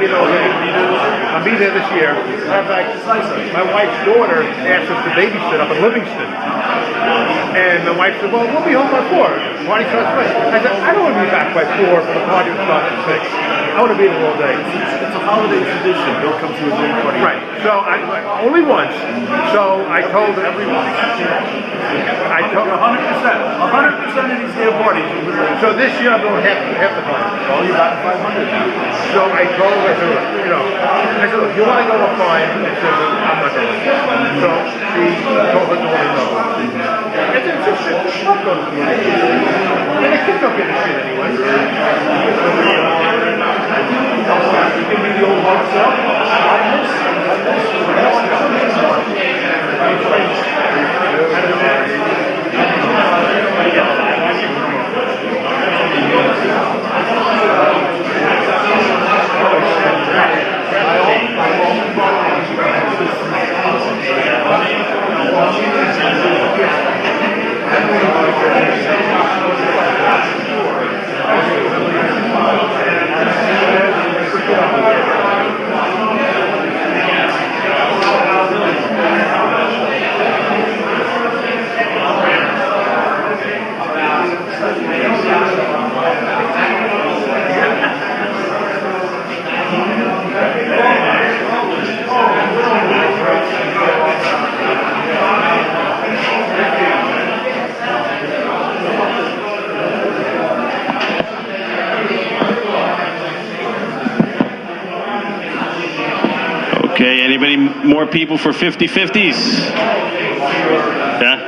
I'll be there this year. Matter of fact, my wife's daughter asked us to babysit up in Livingston. And my wife said, well, we'll be home by 4. Party starts at 6. I said, I don't want to be back by 4 for the party to start at 6. I want to be there all day. It's a holiday tradition. Bill comes to his own party. Right. So only once. So I told her. I told 100%. 100% of these damn parties. So this year I'm going half the party. Oh, you got 500 now. So I told her, I said, look, you want to go to fine? I said, I'm not going. So she told her daughter no. And then she said, I'm going to do it. And the kids don't get a shit anyway. Give me the old hard stuff. Okay, anybody more people for 50-50s? Yeah?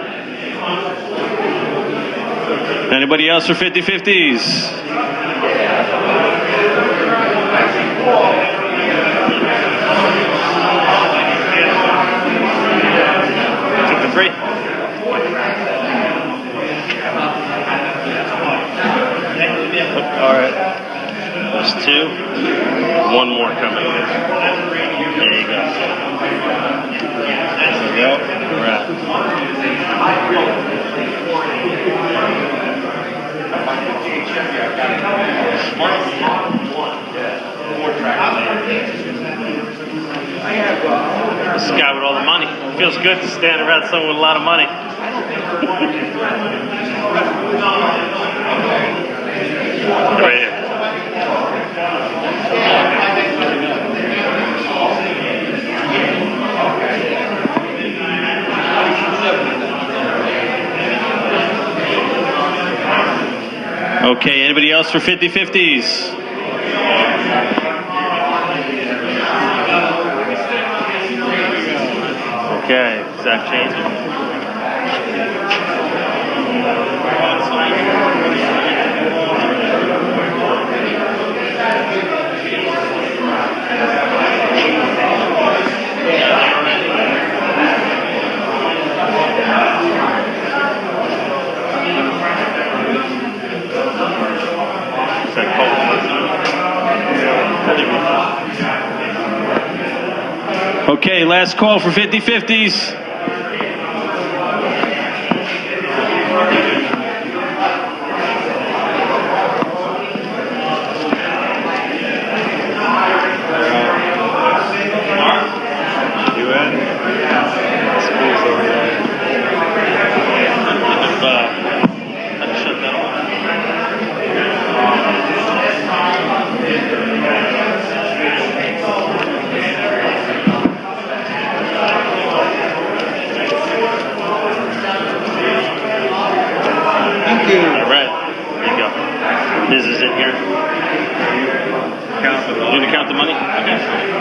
Anybody else for 50-50s? Took the 3? All right. There's 2. 1 more coming. There you go. There we go. Right. This guy with all the money. Feels good to stand around someone with a lot of money. Right here. Okay, anybody else for 50-50s? Okay, Zach changing. Is that cold? Okay, last call for 50-50s. All right, there you go. This is it here. You gonna count the money? Okay.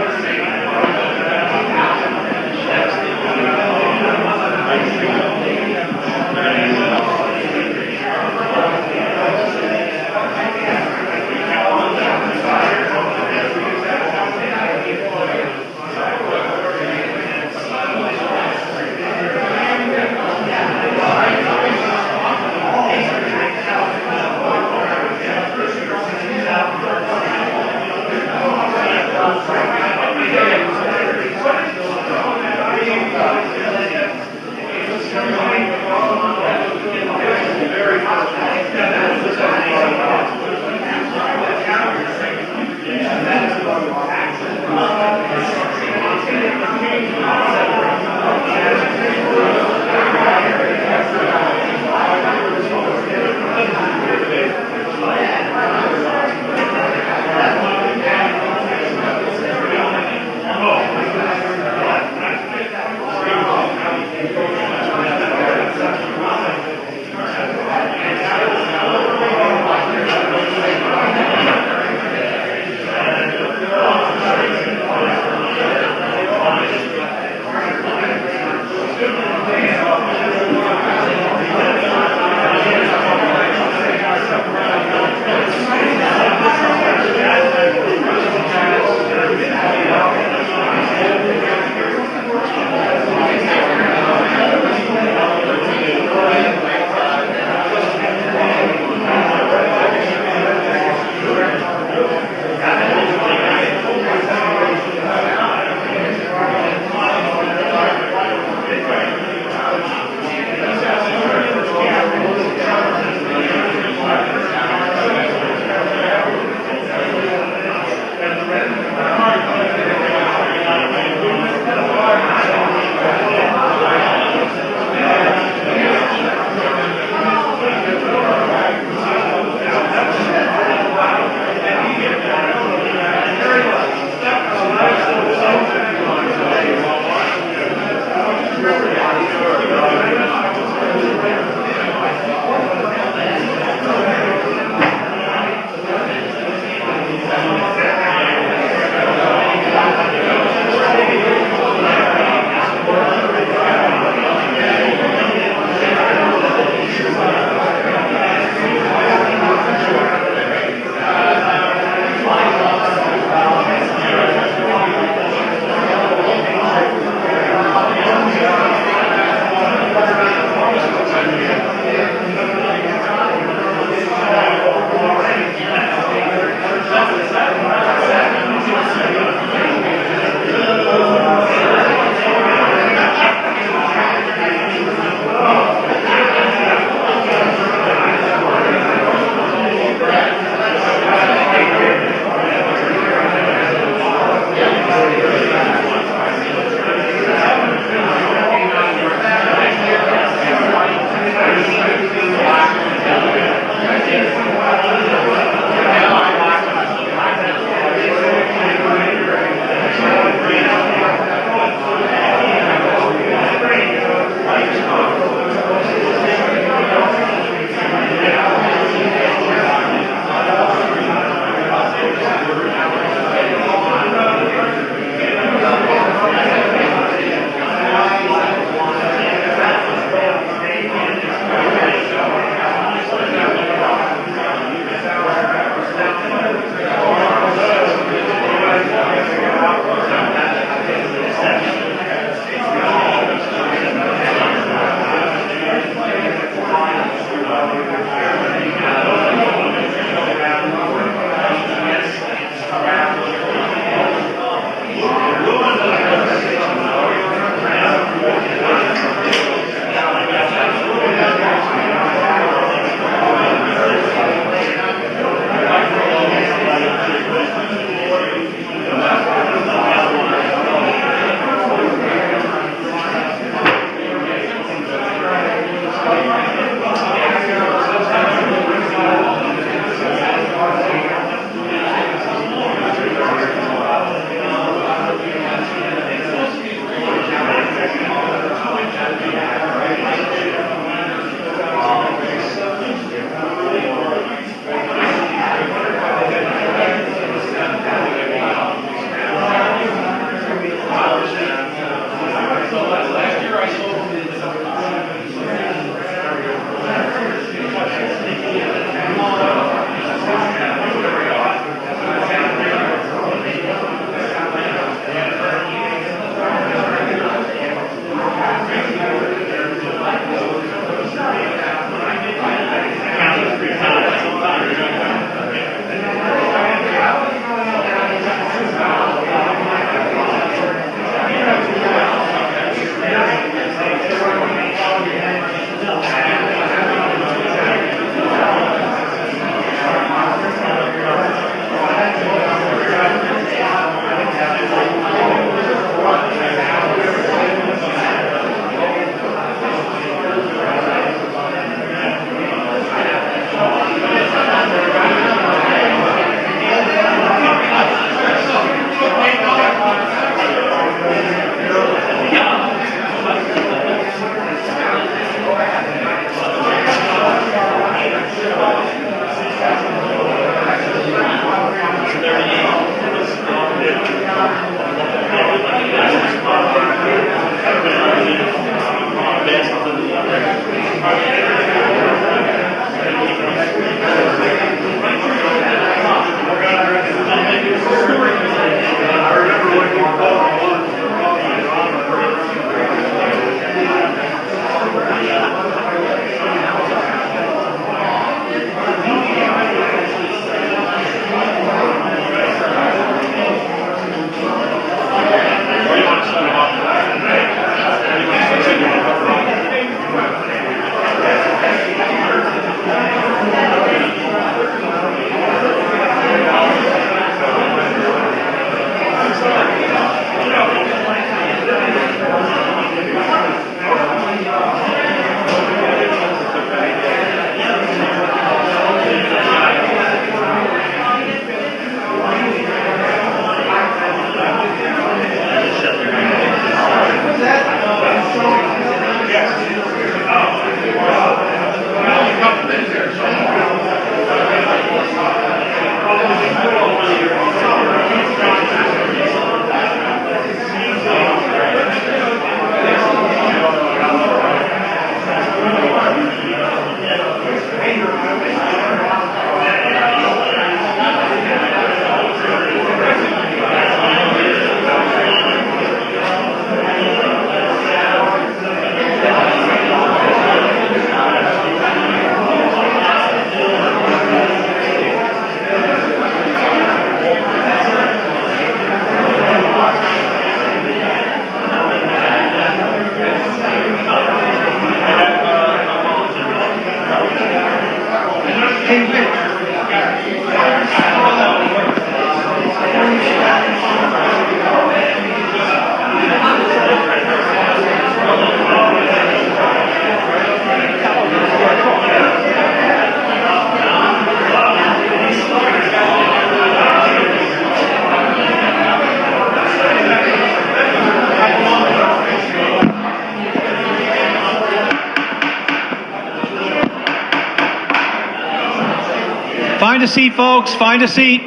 seat, folks. Find a seat.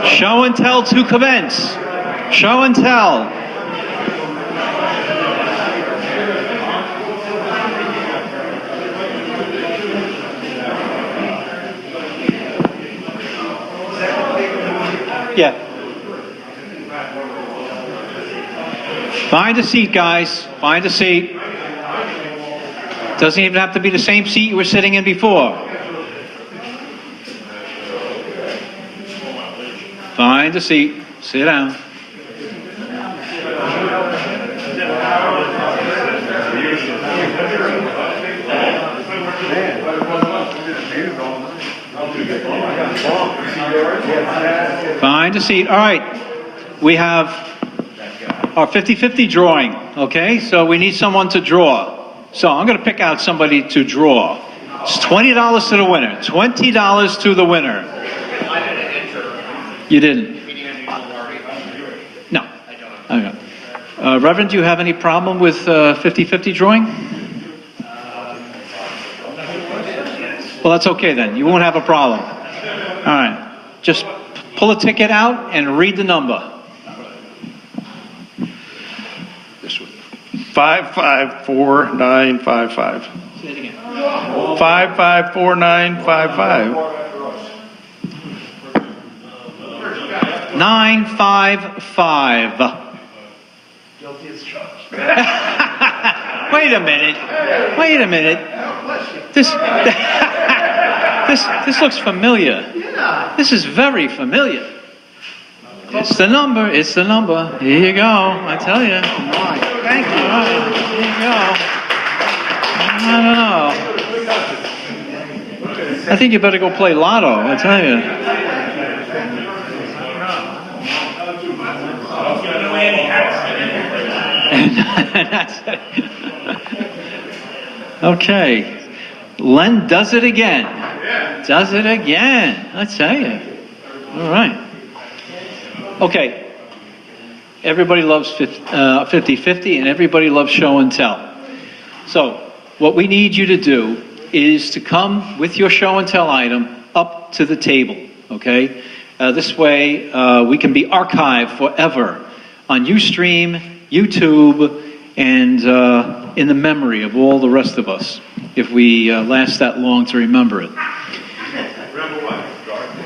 Show and tell to commence. Show and tell. Yeah. Find a seat, guys. Find a seat. Doesn't even have to be the same seat you were sitting in before. Find a seat. Sit down. Find a seat. All right. We have our 50-50 drawing. Okay, so we need someone to draw. So I'm going to pick out somebody to draw. It's $20 to the winner. $20 to the winner. I didn't enter. You didn't? Meeting as usual already. No. I don't. Okay. Reverend, do you have any problem with 50-50 drawing? Well, that's okay then. You won't have a problem. All right. Just pull a ticket out and read the number. This one. 554955. Say it again. 554955. 955. Guilty as charged. Wait a minute. Wait a minute. This looks familiar. Yeah. This is very familiar. It's the number. It's the number. Here you go. I tell you. Thank you. Here you go. I don't know. I think you better go play lotto. I tell you. That's it. Okay. Len does it again. Does it again. I tell you. All right. Okay. Everybody loves 50-50 and everybody loves show and tell. So what we need you to do is to come with your show and tell item up to the table. Okay. This way we can be archived forever on Ustream, YouTube, and in the memory of all the rest of us, if we last that long to remember it.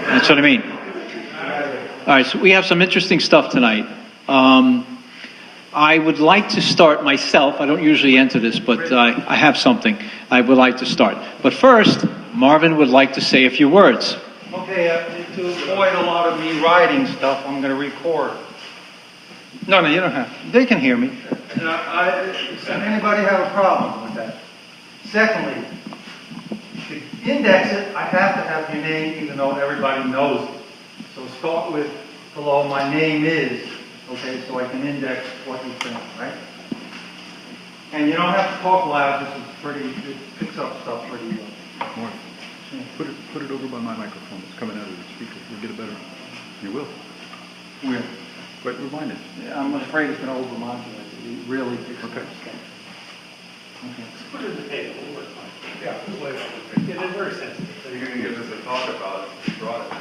That's what I mean. All right, so we have some interesting stuff tonight. I would like to start myself. I don't usually enter this, but I have something I would like to start. But first, Marvin would like to say a few words. Okay, to avoid a lot of me writing stuff, I'm going to record. No, you don't have. They can hear me. Does anybody have a problem with that? Secondly, to index it, I have to have your name, even though everybody knows it. So start with below my name is, okay, so I can index what you're saying, right? And you don't have to talk loud. This is pretty. It picks up stuff pretty well. Mark, put it over by my microphone. It's coming out of the speaker. You'll get it better. You will. Where? But rewind it. Yeah, I'm afraid it's going to overmodulate. It really picks up stuff. Okay. Put it in the table. We'll work on it. Yeah, just lay it on the table. Yeah, they're very sensitive. So you're going to get us to talk about it. You brought it.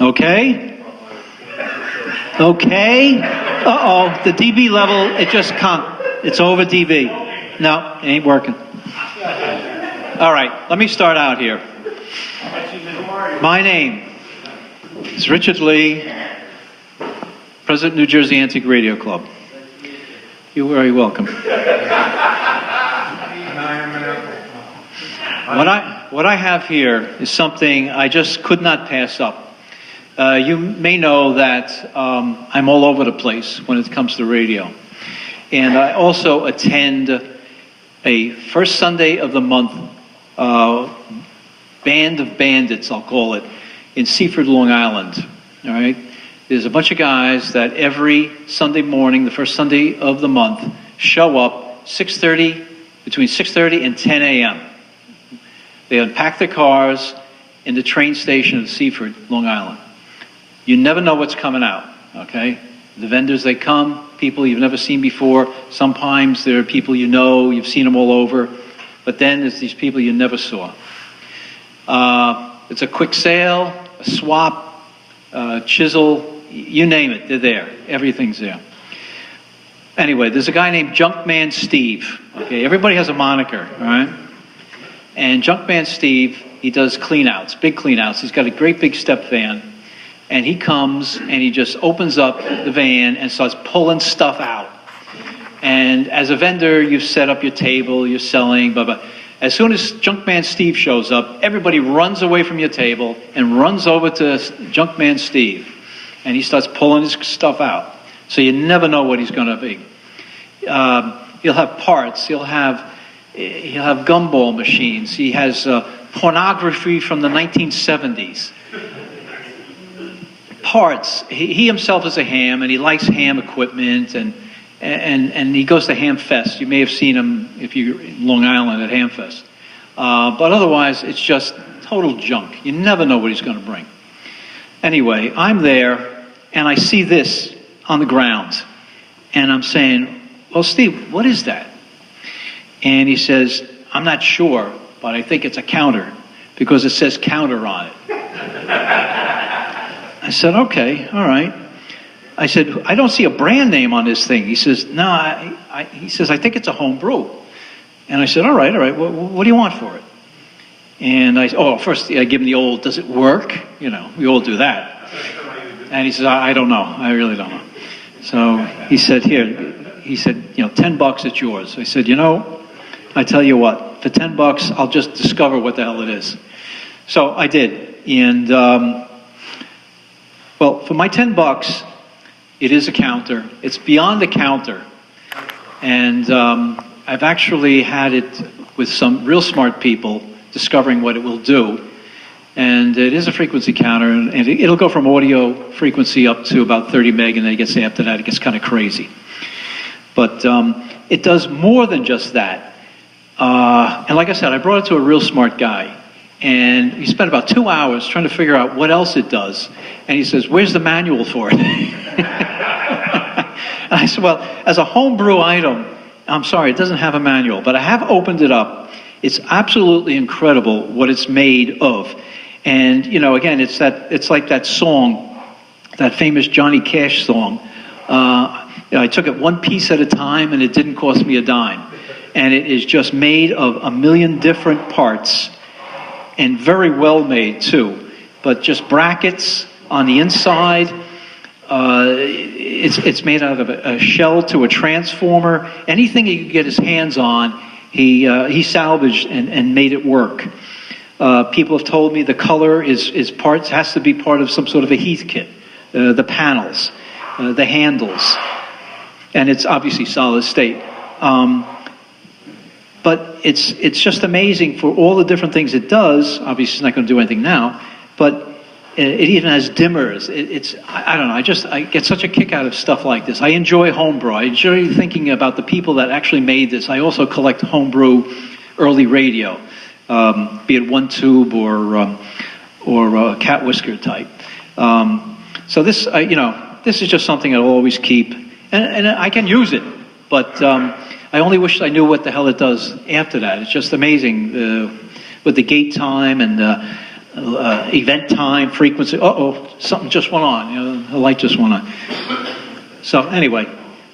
Okay. Okay. Uh-oh, the dB level, it's over dB. No, it ain't working. All right, let me start out here. My name is Richard Lee, President, New Jersey Antique Radio Club. You're very welcome. What I have here is something I just could not pass up. You may know that I'm all over the place when it comes to radio. And I also attend a first Sunday of the month band of bandits, I'll call it, in Seaford, Long Island. All right? There's a bunch of guys that every Sunday morning, the first Sunday of the month, show up between 6:30 and 10 a.m. They unpack their cars in the train station of Seaford, Long Island. You never know what's coming out, okay? The vendors, they come, people you've never seen before. Sometimes there are people you know, you've seen them all over. But then there's these people you never saw. It's a quick sale, a swap, chisel, you name it, they're there. Everything's there. Anyway, there's a guy named Junkman Steve. Okay, everybody has a moniker, all right? And Junkman Steve, he does cleanouts, big cleanouts. He's got a great big step van. And he comes and he just opens up the van and starts pulling stuff out. And as a vendor, you've set up your table, you're selling, blah, blah. As soon as Junkman Steve shows up, everybody runs away from your table and runs over to Junkman Steve. And he starts pulling his stuff out. So you never know what he's going to be. He'll have parts. He'll have gumball machines. He has pornography from the 1970s. Parts. He himself is a ham, and he likes ham equipment, and he goes to Ham Fest. You may have seen him if you're in Long Island at Ham Fest. But otherwise, it's just total junk. You never know what he's going to bring. Anyway, I'm there, and I see this on the ground. And I'm saying, well, Steve, what is that? And he says, I'm not sure, but I think it's a counter because it says counter on it. I said, okay, all right. I said, I don't see a brand name on this thing. He says, no, he says, I think it's a home brew. And I said, all right. What do you want for it? And first I give him the old, does it work? You know, we all do that. And he says, I don't know. I really don't know. So he said, $10, it's yours. I said, I tell you what, for $10, I'll just discover what the hell it is. So I did. And, for my $10, it is a counter. It's beyond a counter. And I've actually had it with some real smart people discovering what it will do. And it is a frequency counter, and it'll go from audio frequency up to about 30 meg, and then after that, it gets kind of crazy. But it does more than just that. And like I said, I brought it to a real smart guy. And he spent about 2 hours trying to figure out what else it does. And he says, where's the manual for it? And I said, well, as a homebrew item, I'm sorry, it doesn't have a manual. But I have opened it up. It's absolutely incredible what it's made of. And, again, it's like that song, that famous Johnny Cash song. I took it one piece at a time, and it didn't cost me a dime. And it is just made of a million different parts. And very well made too, but just brackets on the inside. It's made out of a shell to a transformer. Anything he could get his hands on, he salvaged and made it work. People have told me the color has to be part of some sort of a Heath kit. The panels, the handles, and it's obviously solid state. But it's just amazing for all the different things it does. Obviously, it's not going to do anything now, but it even has dimmers. I don't know. I get such a kick out of stuff like this. I enjoy homebrew. I enjoy thinking about the people that actually made this. I also collect homebrew early radio, be it one tube or cat whisker type. So this, this is just something I'll always keep, and I can use it, but. I only wish I knew what the hell it does after that. It's just amazing with the gate time and event time, frequency. Something just went on. The light just went on. So anyway,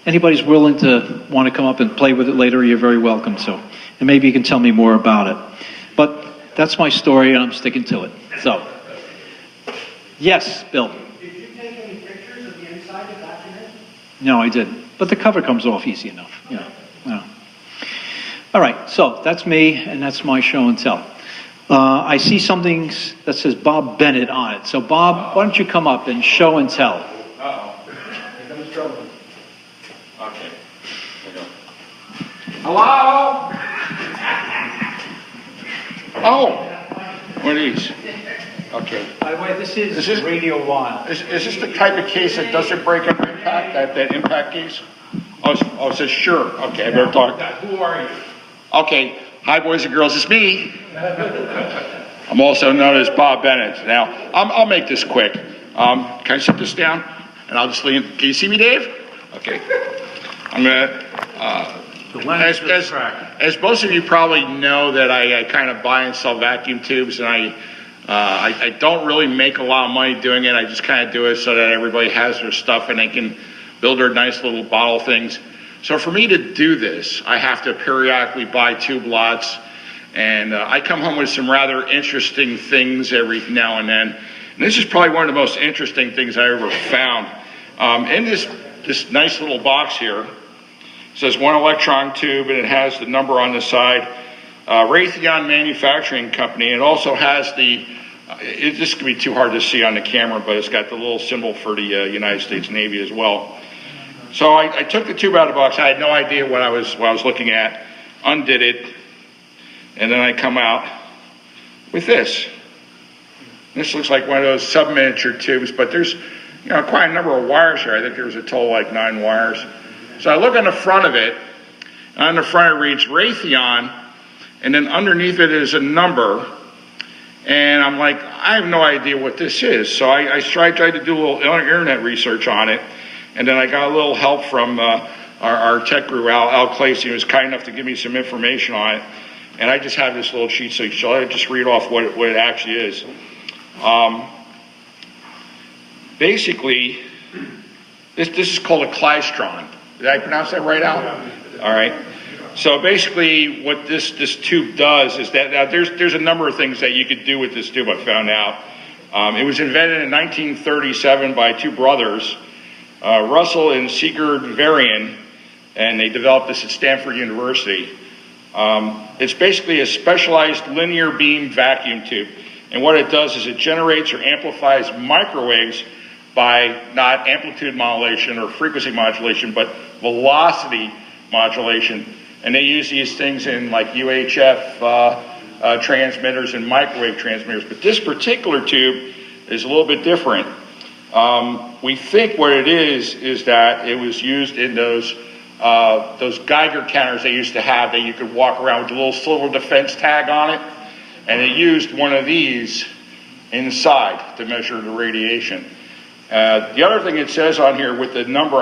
anybody's willing to want to come up and play with it later, you're very welcome. So, and maybe you can tell me more about it. But that's my story, and I'm sticking to it. So, yes, Bill. Did you take any pictures of the inside to document? No, I didn't. But the cover comes off easy enough. Yeah. All right, so that's me, and that's my show and tell. I see something that says Bob Bennett on it. So, Bob, why don't you come up and show and tell? Uh-oh. Here comes trouble. Okay. There we go. Hello? Oh, what are these? Okay. By the way, this is Radio Wild. Is this the type of case that doesn't break under impact, that impact case? Oh, it says sure. Okay, I better talk. Who are you? Okay, hi boys and girls, it's me. I'm also known as Bob Bennett. Now, I'll make this quick. Can I set this down? And I'll just lean. Can you see me, Dave? Okay. I'm gonna. as most of you probably know, that I kind of buy and sell vacuum tubes, and I don't really make a lot of money doing it. I just kind of do it so that everybody has their stuff and they can build their nice little bottle things. So for me to do this, I have to periodically buy tube lots, and I come home with some rather interesting things every now and then. And this is probably one of the most interesting things I ever found. In this nice little box here, it says 1 electron tube, and it has the number on the side. Raytheon Manufacturing Company. It also has this can be too hard to see on the camera, but it's got the little symbol for the United States Navy as well. So I took the tube out of the box. I had no idea what I was looking at, undid it, and then I come out with this. This looks like one of those sub-miniature tubes, but there's quite a number of wires here. I think there was a total like 9 wires. So I look on the front of it. On the front it reads Raytheon, and then underneath it is a number. And I'm like, I have no idea what this is. So I tried to do a little internet research on it. And then I got a little help from our tech guru, Al Clacy, who was kind enough to give me some information on it. And I just have this little sheet, so shall I just read off what it actually is? Basically, this is called a klystron. Did I pronounce that right, Al? All right. So basically what this tube does is that now there's a number of things that you could do with this tube, I found out. It was invented in 1937 by 2 brothers, Russell and Sigurd Varian, and they developed this at Stanford University. It's basically a specialized linear beam vacuum tube. And what it does is it generates or amplifies microwaves by not amplitude modulation or frequency modulation, but velocity modulation. And they use these things in like UHF transmitters and microwave transmitters. But this particular tube is a little bit different. We think what it is that it was used in those Geiger counters they used to have that you could walk around with a little silver defense tag on it. And it used one of these inside to measure the radiation. The other thing it says on here with the number,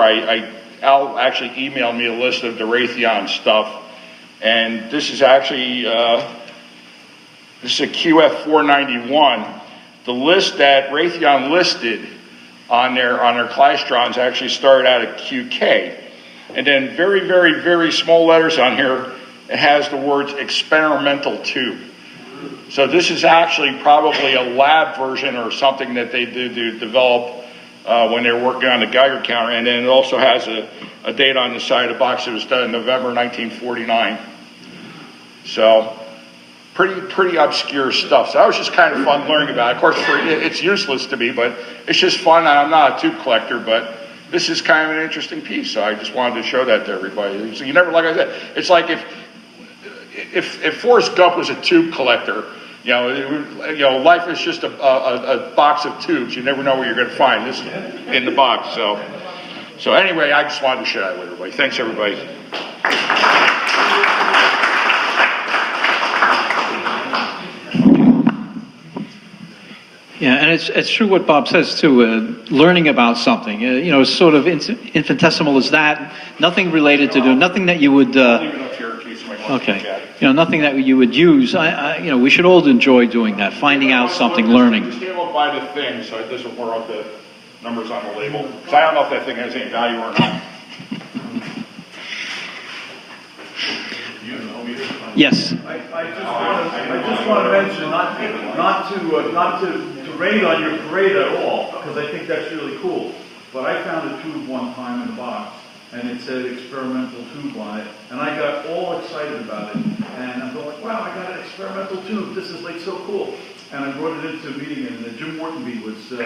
Al actually emailed me a list of the Raytheon stuff, and this is actually this is a QF491. The list that Raytheon listed on their klystrons actually started out at QK, and then very, very, very small letters on here. It has the words experimental tube. So this is actually probably a lab version or something that they did to develop when they were working on the Geiger counter. And then it also has a date on the side of the box. It was done in November 1949. So pretty obscure stuff. So that was just kind of fun learning about it. Of course, it's useless to me, but it's just fun. I'm not a tube collector, but this is kind of an interesting piece. So I just wanted to show that to everybody. So you never, like I said, it's like if Forrest Gump was a tube collector, life is just a box of tubes. You never know where you're going to find this in the box. So anyway, I just wanted to share that with everybody. Thanks, everybody. Yeah, and it's true what Bob says too. Learning about something, sort of infinitesimal as that. Nothing related to do. Nothing that you would. Okay. Nothing that you would use. We should all enjoy doing that, finding out something, learning. Just able to buy the thing, so it doesn't wear out the numbers on the label. Because I don't know if that thing has any value or not. Yes. I just want to mention, not to rain on your parade at all, because I think that's really cool. But I found a tube one time in a box, and it said experimental tube on it, and I got all excited about it. And I'm going, wow, I got an experimental tube. This is like so cool. And I brought it into a meeting, and Jim Mortonby was the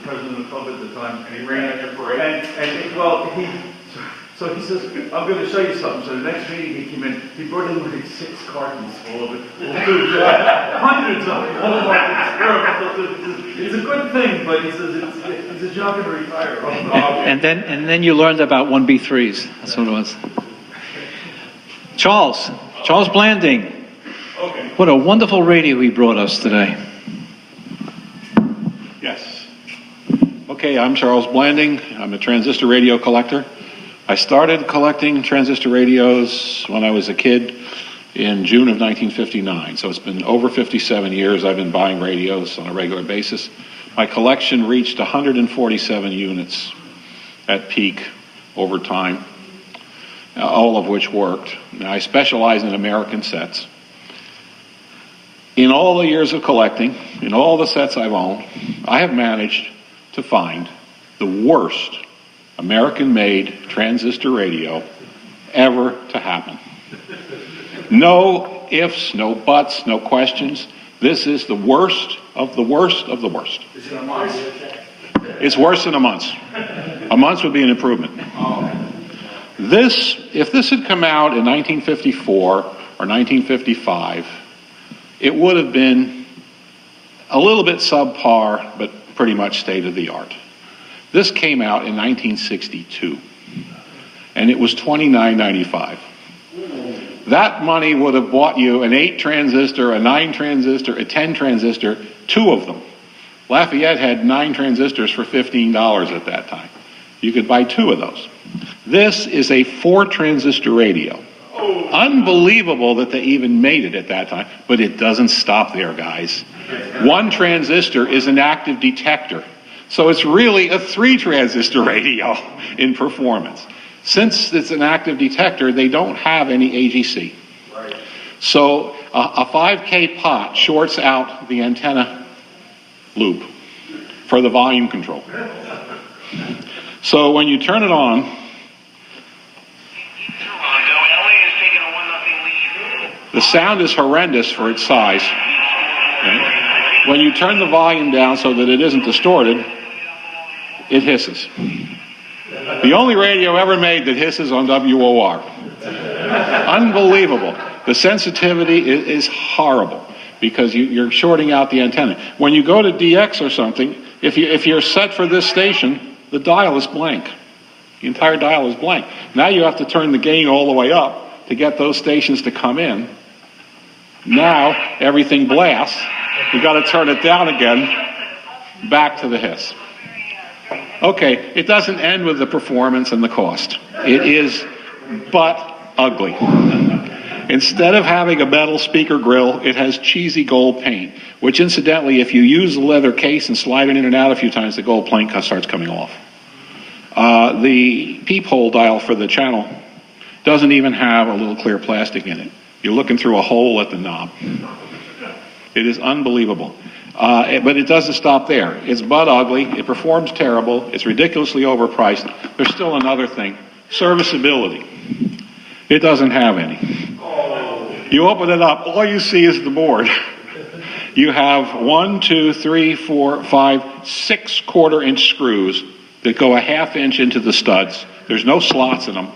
president of the club at the time. And he ran at your parade. So he says, I'm going to show you something. So the next meeting he came in, he brought in like 6 cartons full of it. Hundreds of them, all like experimental. It's a good thing, but he says he's a job to retire. And then you learned about 1B3s. That's what it was. Charles Blanding. Okay. What a wonderful radio he brought us today. Yes. Okay, I'm Charles Blanding. I'm a transistor radio collector. I started collecting transistor radios when I was a kid. in June of 1959. So it's been over 57 years I've been buying radios on a regular basis. My collection reached 147 units at peak over time, all of which worked. Now, I specialize in American sets. In all the years of collecting, in all the sets I've owned, I have managed to find the worst American-made transistor radio ever to happen. No ifs, no buts, no questions. This is the worst of the worst of the worst. Is it a month? It's worse than a month. A month would be an improvement. If this had come out in 1954 or 1955, it would have been a little bit subpar, but pretty much state of the art. This came out in 1962, and it was $29.95. That money would have bought you an 8 transistor, a 9 transistor, a 10 transistor, 2 of them. Lafayette had 9 transistors for $15 at that time. You could buy 2 of those. This is a 4 transistor radio. Unbelievable that they even made it at that time, but it doesn't stop there, guys. 1 transistor is an active detector. So it's really a 3 transistor radio in performance. Since it's an active detector, they don't have any AGC. Right. So a 5K pot shorts out the antenna loop for the volume control. So when you turn it on, the sound is horrendous for its size. Okay? When you turn the volume down so that it isn't distorted, it hisses. The only radio ever made that hisses on WOR. Unbelievable. The sensitivity is horrible because you're shorting out the antenna. When you go to DX or something, if you're set for this station, the dial is blank. The entire dial is blank. Now you have to turn the gain all the way up to get those stations to come in. Now everything blasts. You got to turn it down again, back to the hiss. Okay, it doesn't end with the performance and the cost. It is but ugly. Instead of having a metal speaker grill, it has cheesy gold paint, which incidentally, if you use the leather case and slide it in and out a few times, the gold paint starts coming off. The peephole dial for the channel doesn't even have a little clear plastic in it. You're looking through a hole at the knob. It is unbelievable. But it doesn't stop there. It's butt ugly. It performs terrible. It's ridiculously overpriced. There's still another thing. Serviceability. It doesn't have any. You open it up, all you see is the board. You have 1, 2, 3, 4, 5, 6 quarter-inch screws that go a ½ inch into the studs. There's no slots in them.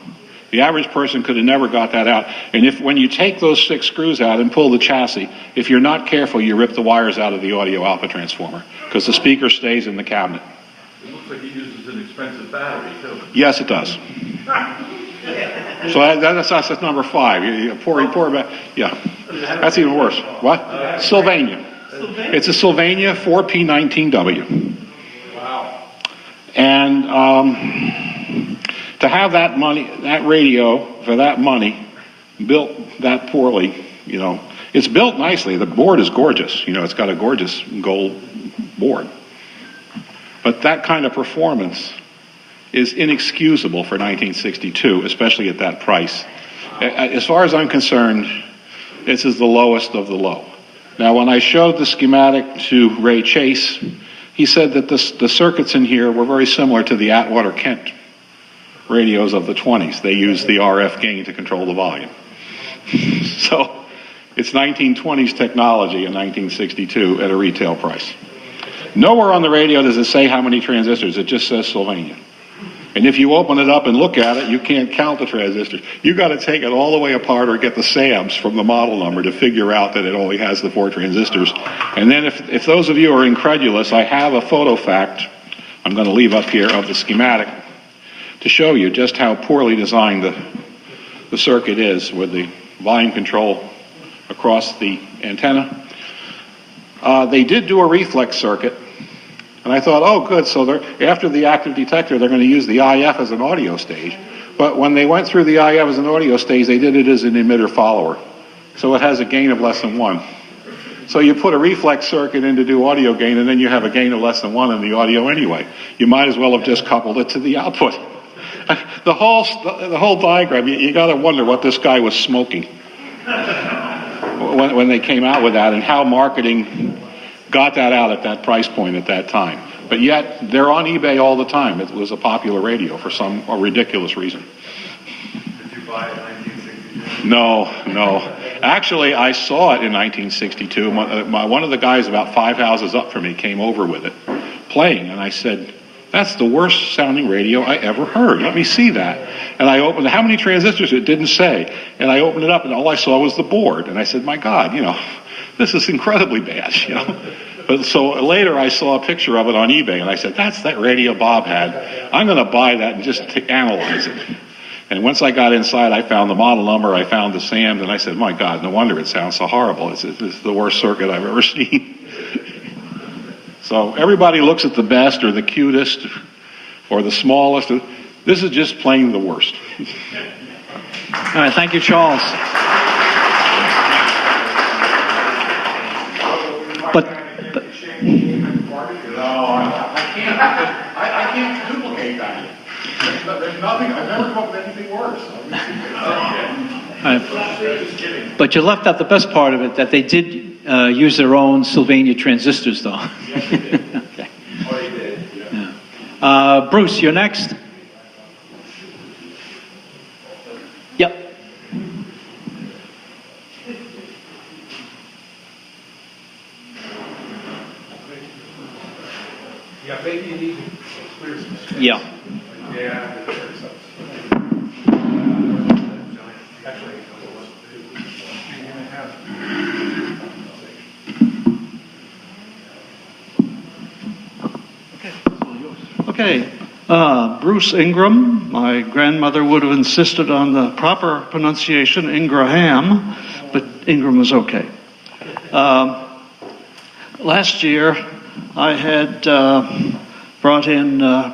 The average person could have never got that out. And when you take those 6 screws out and pull the chassis, if you're not careful, you rip the wires out of the audio output transformer because the speaker stays in the cabinet. It looks like he uses an expensive battery, too. Yes, it does. So that's number 5. You pour back. Yeah, that's even worse. What? Sylvania. It's a Sylvania 4P19W. Wow. And to have that money, that radio for that money, built that poorly, it's built nicely. The board is gorgeous. It's got a gorgeous gold board. But that kind of performance is inexcusable for 1962, especially at that price. As far as I'm concerned, this is the lowest of the low. Now, when I showed the schematic to Ray Chase, he said that the circuits in here were very similar to the Atwater-Kent radios of the 20s. They used the RF gain to control the volume. So it's 1920s technology in 1962 at a retail price. Nowhere on the radio does it say how many transistors. It just says Sylvania. And if you open it up and look at it, you can't count the transistors. You got to take it all the way apart or get the SAMs from the model number to figure out that it only has the 4 transistors. And then if those of you are incredulous, I have a photo fact I'm going to leave up here of the schematic to show you just how poorly designed the circuit is with the volume control across the antenna. They did do a reflex circuit. And I thought, oh, good, so after the active detector, they're going to use the IF as an audio stage. But when they went through the IF as an audio stage, they did it as an emitter follower. So it has a gain of less than 1. So you put a reflex circuit in to do audio gain, and then you have a gain of less than 1 in the audio anyway. You might as well have just coupled it to the output. The whole diagram, you got to wonder what this guy was smoking when they came out with that, and how marketing got that out at that price point at that time. But yet, they're on eBay all the time. It was a popular radio for some ridiculous reason. Did you buy it in 1962? No. Actually, I saw it in 1962. One of the guys about 5 houses up from me came over with it, playing, and I said, "That's the worst sounding radio I ever heard. Let me see that." And I opened, how many transistors? It didn't say. And I opened it up, and all I saw was the board. And I said, "My God, this is incredibly bad, But so later I saw a picture of it on eBay, and I said, "That's that radio Bob had. I'm going to buy that and just analyze it." And once I got inside, I found the model number, I found the SAMs, and I said, "My God, no wonder it sounds so horrible. It's the worst circuit I've ever seen." So everybody looks at the best or the cutest or the smallest. This is just plain the worst. All right, thank you, Charles. But No, I can't duplicate that. There's nothing, I've never come up with anything worse. But you left out the best part of it, that they did use their own Sylvania transistors, though. Yes, they did. Okay. Oh, they did, yeah. Bruce, you're next. Yep. Yeah, maybe you need to clear some space. Yeah. Yeah. Actually, Okay, Bruce Ingram. My grandmother would have insisted on the proper pronunciation, Ingraham, but Ingram was okay. Last year, I had brought in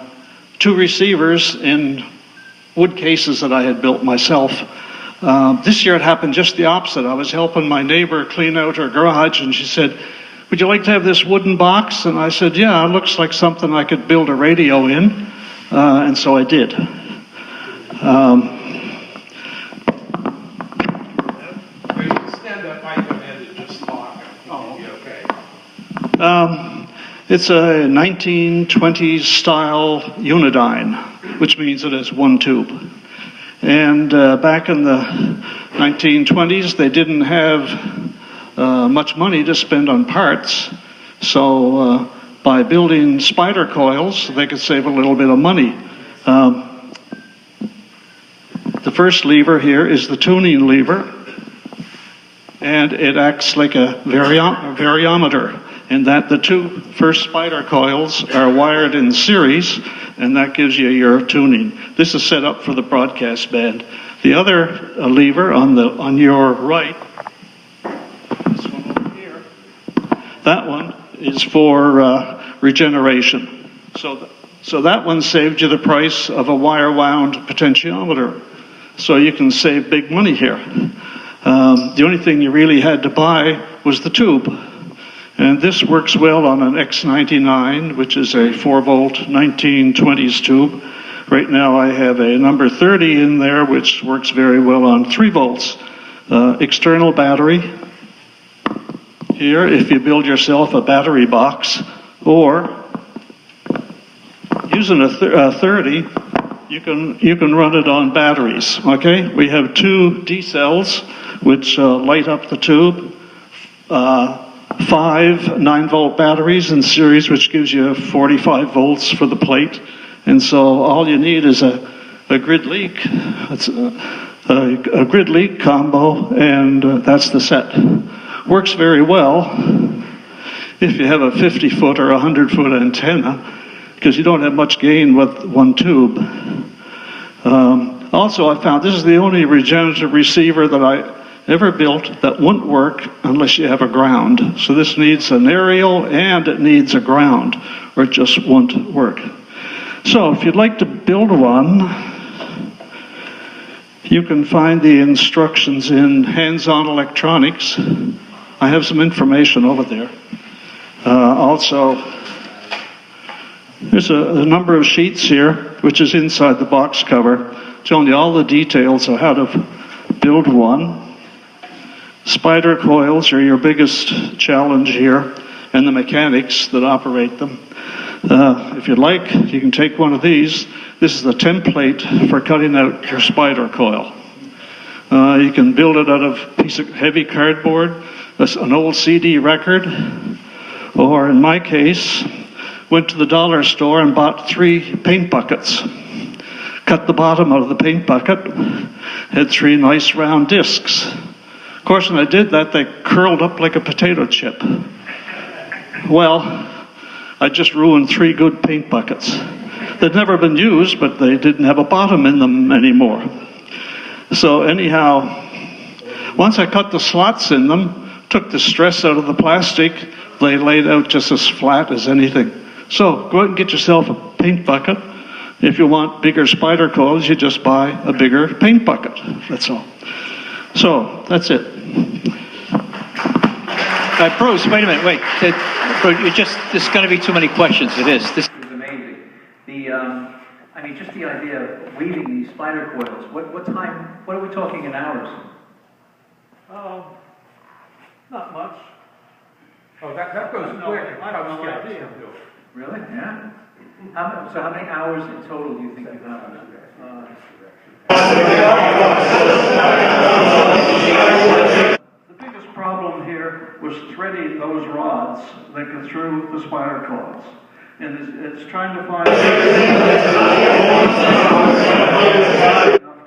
2 receivers in wood cases that I had built myself. This year it happened just the opposite. I was helping my neighbor clean out her garage, and she said, "Would you like to have this wooden box?" And I said, "Yeah, it looks like something I could build a radio in." And so I did. stand up, mic come in and just talk. Oh, okay. It's a 1920s style Unidyne, which means it has 1 tube. And back in the 1920s, they didn't have much money to spend on parts. So by building spider coils, they could save a little bit of money. The first lever here is the tuning lever, and it acts like a variometer, in that the 2 first spider coils are wired in series, and that gives you your tuning. This is set up for the broadcast band. The other lever on your right, this one over here, that one is for regeneration. So that one saved you the price of a wire-wound potentiometer. So you can save big money here. The only thing you really had to buy was the tube. And this works well on an X99, which is a 4-volt 1920s tube. Right now I have a number 30 in there, which works very well on 3 volts. External battery. Here, if you build yourself a battery box, or using a 30, you can run it on batteries, okay? We have 2 D cells, which light up the tube. 5 9-volt batteries in series, which gives you 45 volts for the plate. And so all you need is a grid leak. It's a grid leak combo, and that's the set. Works very well if you have a 50-foot or 100-foot antenna, because you don't have much gain with 1 tube. Also, I found this is the only regenerative receiver that I ever built that wouldn't work unless you have a ground. So this needs an aerial and it needs a ground, or it just won't work. So if you'd like to build one, You can find the instructions in Hands-On Electronics. I have some information over there. Also, there's a number of sheets here, which is inside the box cover, telling you all the details of how to build one. Spider coils are your biggest challenge here, and the mechanics that operate them. If you'd like, you can take one of these. This is the template for cutting out your spider coil. You can build it out of a piece of heavy cardboard, an old CD record, or in my case, went to the dollar store and bought 3 paint buckets. Cut the bottom out of the paint bucket, had 3 nice round discs. Of course, when I did that, they curled up like a potato chip. Well, I just ruined 3 good paint buckets. They'd never been used, but they didn't have a bottom in them anymore. So anyhow, once I cut the slots in them, took the stress out of the plastic, they laid out just as flat as anything. So go out and get yourself a paint bucket. If you want bigger spider coils, you just buy a bigger paint bucket. That's all. So that's it. Bruce, wait a minute, wait. Bruce, there's going to be too many questions. It is. This is amazing. I mean, just the idea of weaving these spider coils. What time? What are we talking in hours? Not much. Oh, that goes quick. I have no idea. Really? Yeah. So how many hours in total do you think you have? The biggest problem here was threading those rods that go through the spider coils. And it's trying to find enough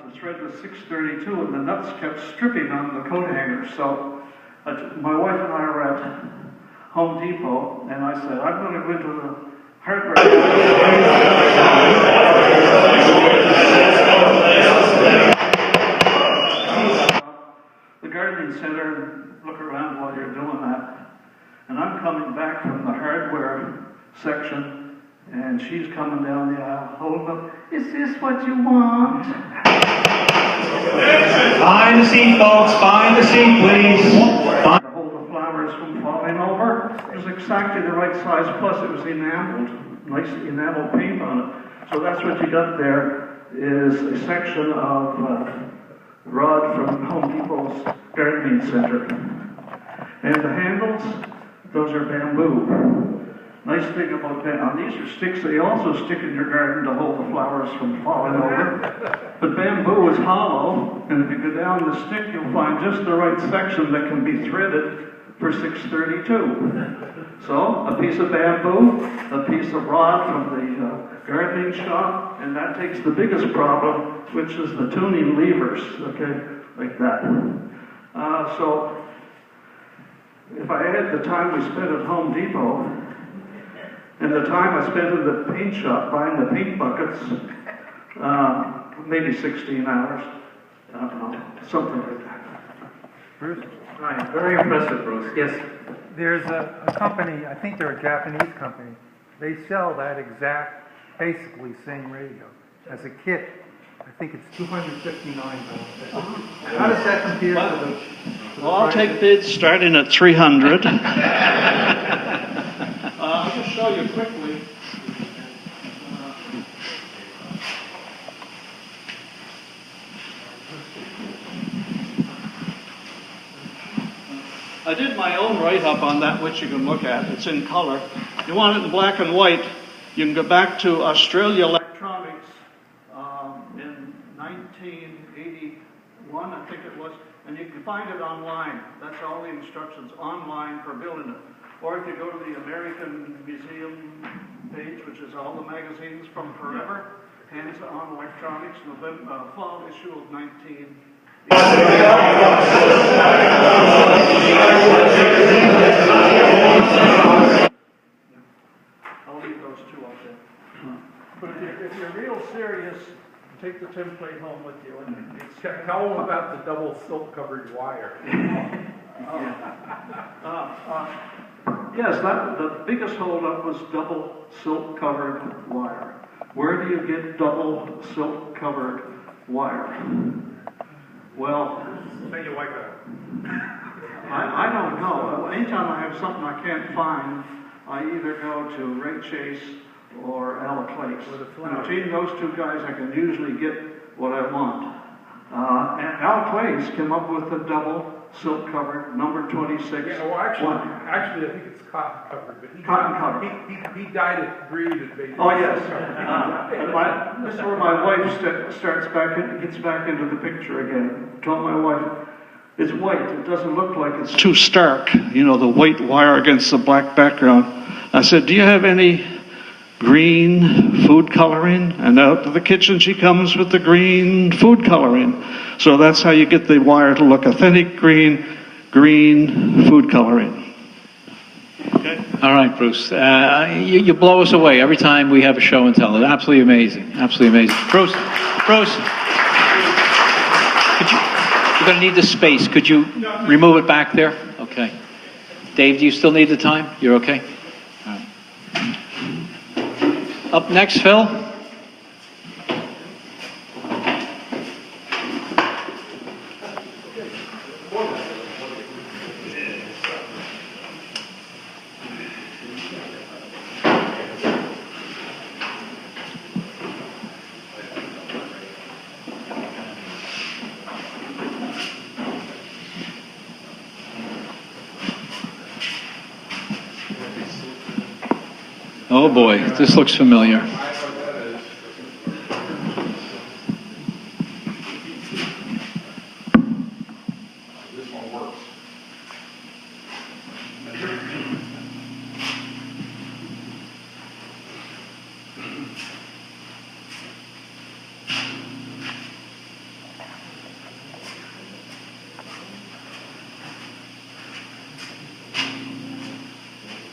to thread with 632, and the nuts kept stripping on the coat hanger. So my wife and I were at Home Depot, and I said, I'm going to go into the hardware. The gardening center and look around while you're doing that. And I'm coming back from the hardware section, and she's coming down the aisle, holding up, is this what you want? Find the seat, folks. Find the seat, please. To hold the flowers from falling over. It was exactly the right size, plus it was enameled, nice enamel paint on it. So that's what you got there, is a section of rod from Home Depot's gardening center. And the handles, those are bamboo. Nice thing about bamboo, these are sticks that you also stick in your garden to hold the flowers from falling over. But bamboo is hollow, and if you go down the stick, you'll find just the right section that can be threaded for 632. So, a piece of bamboo, a piece of rod from the gardening shop, and that takes the biggest problem, which is the tuning levers, okay, like that. So, if I add the time we spent at Home Depot, and the time I spent in the paint shop buying the paint buckets, maybe 16 hours, I don't know, something like that. Bruce? Right, very impressive, Bruce. Yes. There's a company, I think they're a Japanese company, they sell that exact, basically same radio as a kit. I think it's $259. How does that compare to the Well, I'll take bids starting at $300. I'll just show you quickly. I did my own write-up on that, which you can look at. It's in color. You want it in black and white, you can go back to Australia Electronics in 1981, I think it was, and you can find it online. That's all the instructions online for building it. Or if you go to the American Museum page, which is all the magazines from forever, Hands-On Electronics, fall issue of 19. I'll leave those two up there. But if you're real serious, take the template home with you. And Tell them about the double silk-covered wire. Yes, the biggest holdup was double silk-covered wire. Where do you get double silk-covered wire? Well, Send your wife out. I don't know. Anytime I have something I can't find, I either go to Ray Chase or Al Clace. And between those two guys, I can usually get what I want. And Al Clace came up with a double silk covered number 26. Yeah, well, actually, I think it's cotton covered, but Cotton covered. he dyed it green and made it. Oh, yes. This is where my wife gets back into the picture again. I told my wife, it's white. It doesn't look like it's too stark. You know, the white wire against the black background. I said, do you have any green food coloring? And out to the kitchen she comes with the green food coloring. So that's how you get the wire to look authentic green food coloring. Okay. All right, Bruce. You blow us away every time we have a show and tell. It's absolutely amazing. Absolutely amazing. Bruce. You're going to need the space. Could you remove it back there? Okay. Dave, do you still need the time? You're okay? All right. Up next, Phil. Oh boy, this looks familiar. This one works.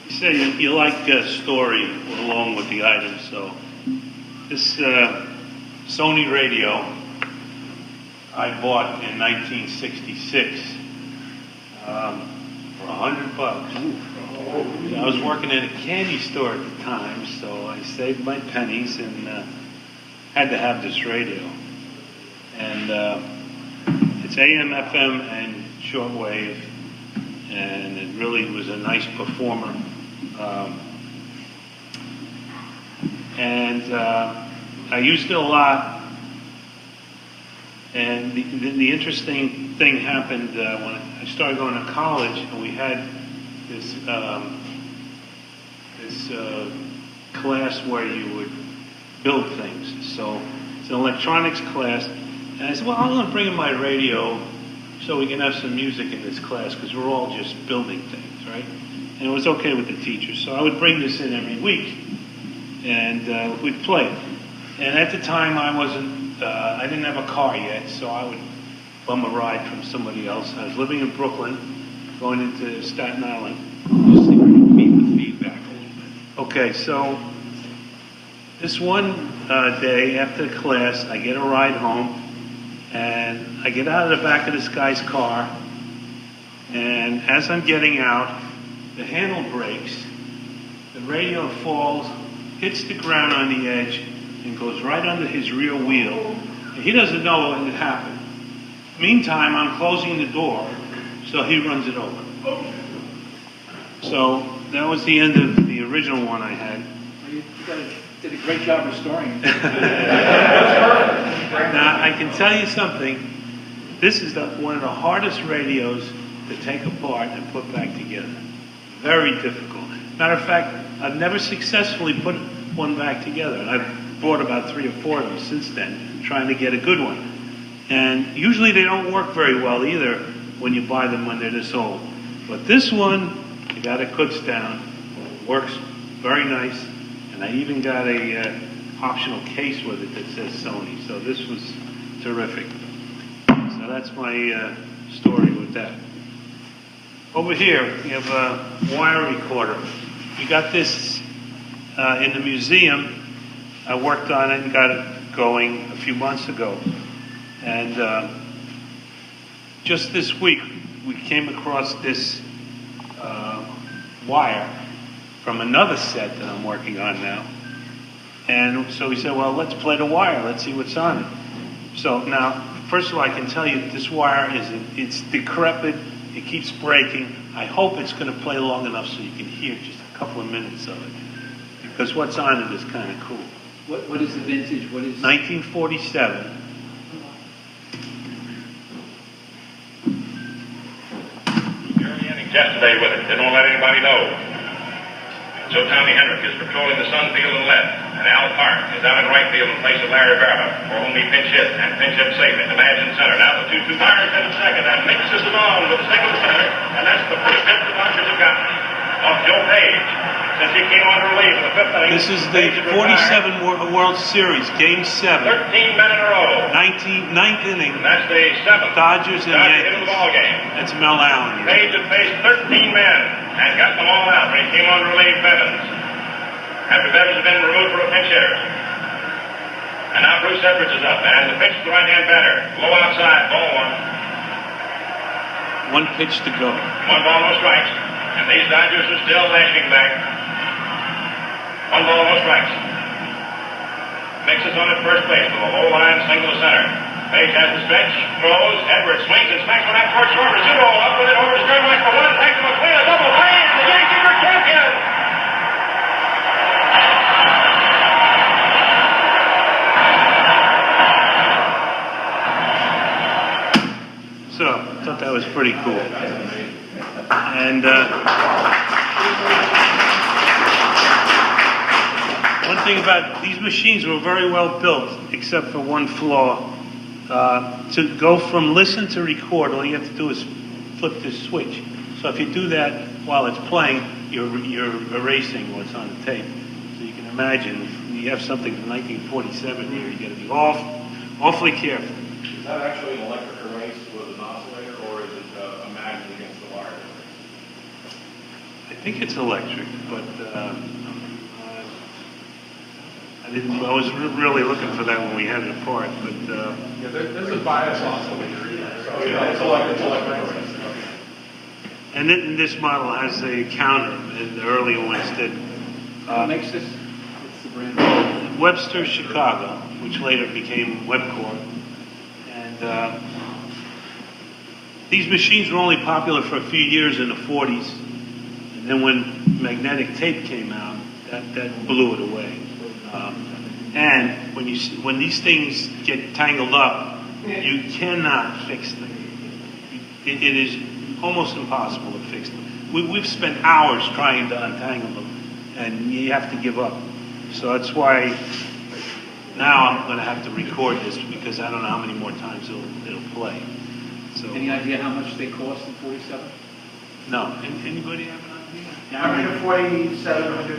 You say you like a story along with the items, so this Sony radio I bought in 1966 for $100. I was working at a candy store at the time, so I saved my pennies and had to have this radio. And it's AM, FM, and shortwave, and it really was a nice performer. I used it a lot, and the interesting thing happened when I started going to college, and we had this class where you would build things. So it's an electronics class, and I said, well, I'm going to bring in my radio so we can have some music in this class, because we're all just building things, right? And it was okay with the teachers. So I would bring this in every week, and we'd play it. And at the time, I didn't have a car yet, so I would bum a ride from somebody else. I was living in Brooklyn, going into Staten Island. Just see if I can beat the feedback a little bit. Okay, so this one day after the class, I get a ride home, and I get out of the back of this guy's car, and as I'm getting out, the handle breaks, the radio falls, hits the ground on the edge, and goes right under his rear wheel. And he doesn't know what had happened. Meantime, I'm closing the door, so he runs it over. So that was the end of the original one I had. You did a great job restoring it. Now, I can tell you something. This is one of the hardest radios to take apart and put back together. Very difficult. Matter of fact, I've never successfully put one back together. And I've bought about 3 or 4 of them since then, trying to get a good one. And usually they don't work very well either when you buy them when they're this old. But this one, I got a Kutztown, works very nice. And I even got a optional case with it that says Sony. So this was terrific. So that's my story with that. Over here, we have a wire recorder. We got this in the museum. I worked on it and got it going a few months ago. And just this week, we came across this wire from another set that I'm working on now. And so we said, well, let's play the wire. Let's see what's on it. So now, first of all, I can tell you this wire it's decrepit. It keeps breaking. I hope it's going to play long enough so you can hear just a couple of minutes of it. Because what's on it is kind of cool. What is the vintage? What is 1947. Yesterday with it. Didn't want to let anybody know. So Tommy Hendrick is patrolling the sun field and left, and Al Park is out in right field in place of Larry Barba, for whom he pinch hit and pinch hit safe into Madison Center. Now the 2-2 fires in second, and mixes it on with the single center, and that's the first hit the Dodgers have gotten off Joe Page since he came on relief in the fifth inning. This is the 47 World Series, Game 7. 13 men in a row. 9th inning. And that's the seventh. Dodgers and Yankees. Yankees. The ball game. That's Mel Allen. Page had faced 13 men and got them all out when he came on to relieve Bevins. After Bevins had been removed for a pinch hitter. And now Bruce Edwards is up, and the pitch to the right-hand batter. Low outside, ball one. One pitch to go. One ball, no strikes. And these Dodgers are still lashing back. One ball, no strikes. Mixes on at first base with a low line single to center. Page has the stretch, throws, Edwards swings and smacks one out towards short. Rizzuto up with it over to stern right for one. Back to McQueen, a double play, and the Yankees are champions. So, I thought that was pretty cool. And one thing about these machines were very well built, except for one flaw. To go from listen to record, all you have to do is flip this switch. So if you do that while it's playing, you're erasing what's on the tape. So you can imagine if you have something from 1947 here, you got to be awfully careful. Is that actually an electric erase with an oscillator, or is it a magnet against the wire? I think it's electric, but I was really looking for that when we had it apart. But yeah, there's a bias oscillator. So yeah, it's electric erase. And then this model has a counter, and the earlier ones did. What makes this? What's the brand? Webster Chicago, which later became Webcor. And these machines were only popular for a few years in the 40s. And then when magnetic tape came out, that blew it away. And when these things get tangled up, you cannot fix them. It is almost impossible to fix them. We've spent hours trying to untangle them, and you have to give up. So that's why now I'm going to have to record this, because I don't know how many more times it'll play. So Any idea how much they cost in 47? no, anybody have an idea? $147,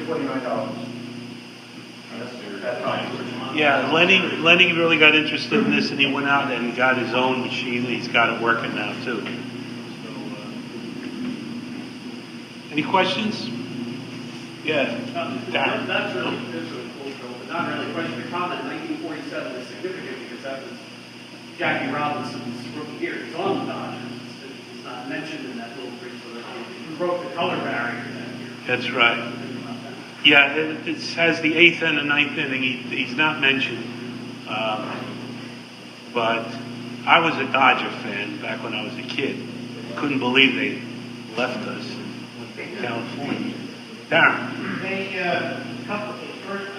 $149. Yeah, Lenny really got interested in this, and he went out and got his own machine, and he's got it working now too. So, any questions? Yeah. Dan. That's really cool, but not really a question. The comment 1947 is significant because that was Jackie Robinson's rookie year. It's on the Dodgers. It's not mentioned in that little brief. He broke the color barrier that year. That's right. Yeah, it has the 8th and the 9th inning. He's not mentioned. But I was a Dodger fan back when I was a kid. Couldn't believe they left us in California. Darren. A couple of things. First,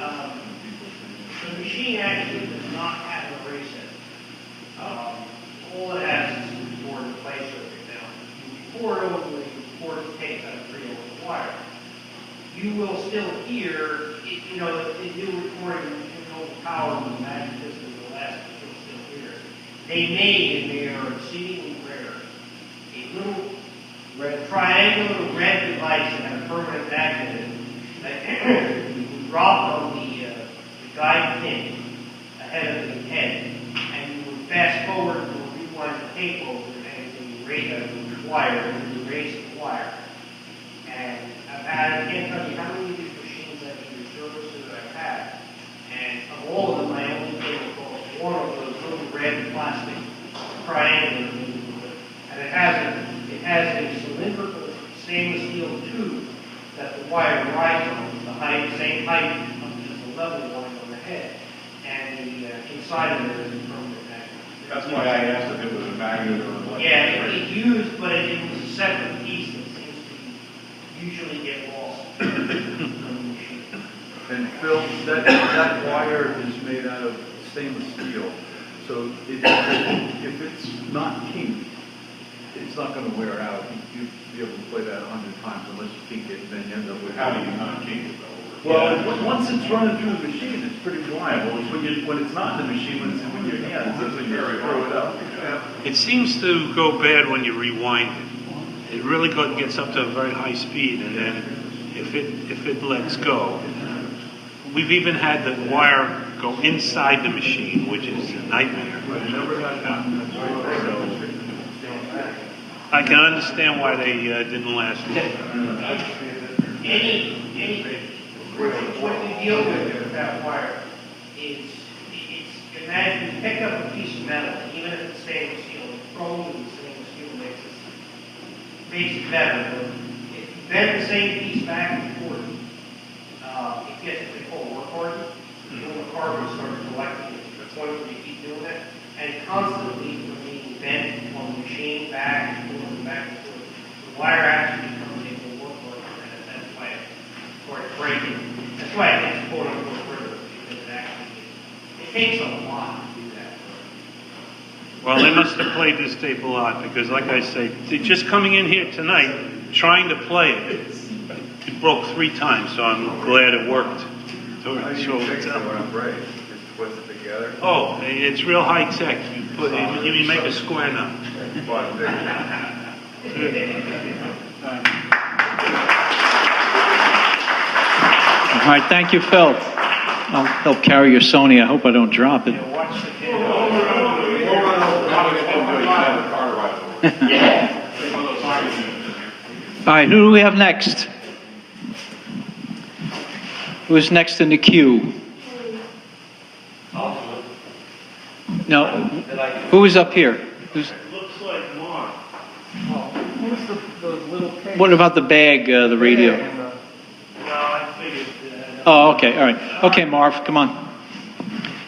the machine actually does not have an erase in it. All it has is a record and play circuit. Now, you record over the record tape out of 3 over the wire. You will still hear, you know, the new recording, no power and the magnetism of the last, but you'll still hear it. They made, and they are exceedingly rare, a little triangular red device that had a permanent magnet in it that you drop on the guide pin ahead of the head, and you would fast forward and rewind the tape over and you erase the wire, and you erase the wire. And I can't tell you how many of these machines I've been in services that I've had, and of all of them, I only came across one of those little red plastic triangular things, and it has a cylindrical stainless steel tube that the wire rides on, the same height as the level line on the head, and the inside of it is a permanent magnet. That's why I asked if it was a magnet or an electric. Yeah, it used, but it was a separate piece that seems to usually get lost. And Phil, that wire is made out of stainless steel, so if it's not kinked, it's not going to wear out. You'd be able to play that 100 times unless you kink it, and then you end up with. How do you not kink it though? Well, once it's running through the machine, it's pretty reliable. It's when it's not in the machine, when it's in your hands, that's when you throw it out. It seems to go bad when you rewind it. It really gets up to a very high speed, and then if it lets go, we've even had the wire go inside the machine, which is a nightmare. I can understand why they didn't last long. What we deal with that wire is, imagine you pick up a piece of metal, even if it's stainless steel, chrome and stainless steel makes it better. But if you bend the same piece back and forth, it gets what they call work hardened. The carbon starts collecting it to the point where you keep doing it, and constantly from being bent on the machine back and forth and back and forth, the wire actually becomes a work hardened, and that's why it starts breaking. That's why it gets quote unquote further, because it takes a lot to do that. Well, they must have played this tape a lot, because like I say, just coming in here tonight, trying to play it, it broke 3 times, so I'm glad it worked. How do you fix it when it breaks? Just twist it together? Oh, it's real high tech. You make a square now. All right, thank you, Phil. I'll help carry your Sony. I hope I don't drop it. All right, who do we have next? Who's next in the queue? No, who is up here? Looks like Mark. Who's the little case? What about the bag, the radio? No, I figured. Oh, okay, all right. Okay, Marv, come on.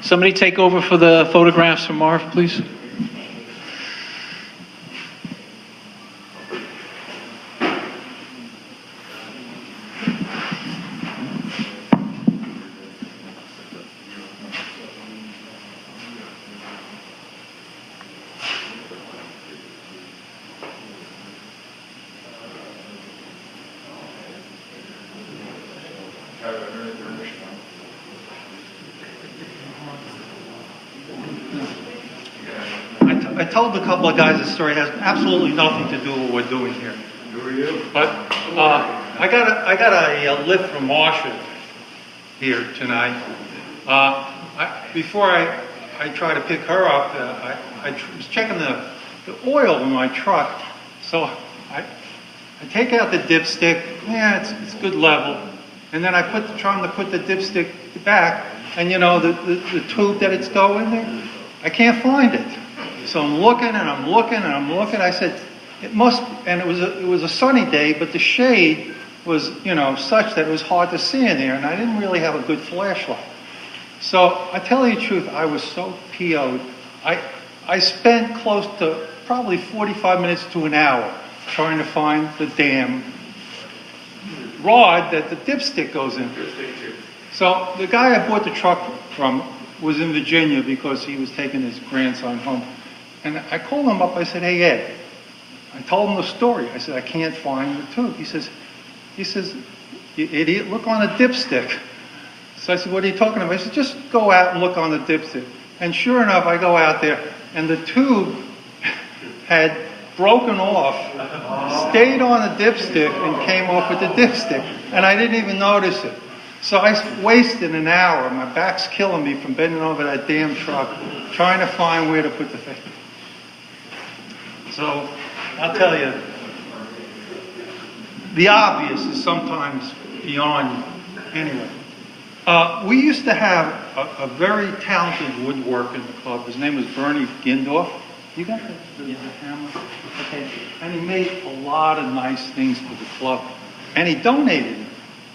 Somebody take over for the photographs for Marv, please. I told a couple of guys this story. It has absolutely nothing to do with what we're doing here. Who are you? But I got a lift from Marshall here tonight. Before I try to pick her up, I was checking the oil in my truck. So I take out the dipstick. Yeah, it's good level. And then trying to put the dipstick back, and you know the tube that it's going there, I can't find it. So I'm looking and I'm looking and I'm looking. I said, it must, and it was a sunny day, but the shade was, such that it was hard to see in there, and I didn't really have a good flashlight. So I tell you the truth, I was so PO'd. I spent close to probably 45 minutes to an hour trying to find the damn rod that the dipstick goes in. So the guy I bought the truck from was in Virginia because he was taking his grandson home. And I called him up, I said, hey Ed, I told him the story. I said, I can't find the tube. He says, you idiot, look on the dipstick. So I said, what are you talking about? I said, just go out and look on the dipstick. And sure enough, I go out there, and the tube had broken off, stayed on the dipstick, and came off with the dipstick. And I didn't even notice it. So I wasted an hour. My back's killing me from bending over that damn truck, trying to find where to put the thing. So I'll tell you, the obvious is sometimes beyond. Anyway, we used to have a very talented woodworker in the club. His name was Bernie Gindorf. You got the hammer? Okay. And he made a lot of nice things for the club. And he donated them.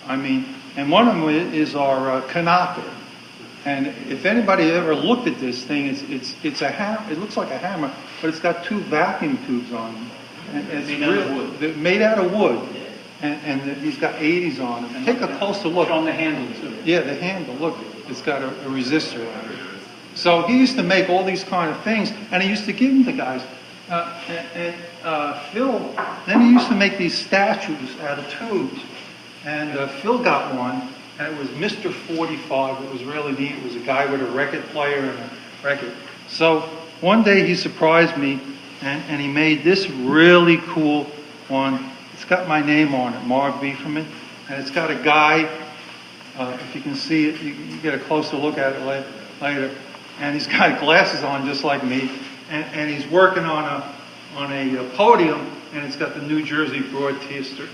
I mean, and one of them is our canocker. And if anybody ever looked at this thing, it's a hammer. It looks like a hammer, but it's got 2 vacuum tubes on it. And it's they're made out of wood. And he's got 80s on it. Take a closer look. On the handle too. Yeah, the handle. Look, it's got a resistor on it. So he used to make all these kind of things, and he used to give them to guys. Phil, then he used to make these statues out of tubes. And Phil got one, and it was Mr. 45. It was really neat. It was a guy with a record player and a record. So one day he surprised me, and he made this really cool one. It's got my name on it, Marv Bieferman, and it's got a guy, if you can see it, you get a closer look at it later, and he's got glasses on just like me, and he's working on a podium, and it's got the New Jersey broadcaster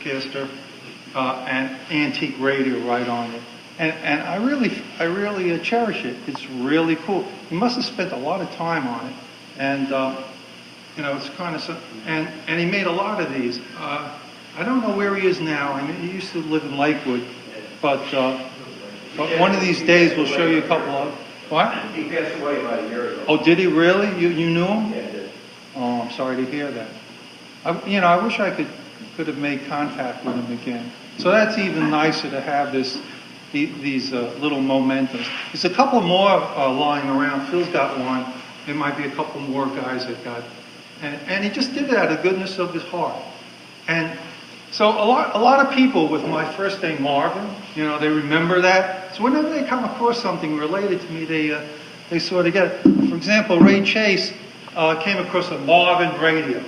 and antique radio right on it. And I really cherish it. It's really cool. He must have spent a lot of time on it, and it's kind of and he made a lot of these. I don't know where he is now. I mean, he used to live in Lakewood, but one of these days we'll show you a couple of. What? He passed away about a year ago. Oh, did he really? You knew him? Yeah, I did. Oh, I'm sorry to hear that. I wish I could have made contact with him again. So that's even nicer to have these little mementos. There's a couple more lying around. Phil's got one. There might be a couple more guys that got. And he just did it out of the goodness of his heart. And so a lot of people with my first name Marvin, they remember that. So whenever they come across something related to me, they sort of get it. For example, Ray Chase came across a Marvin radio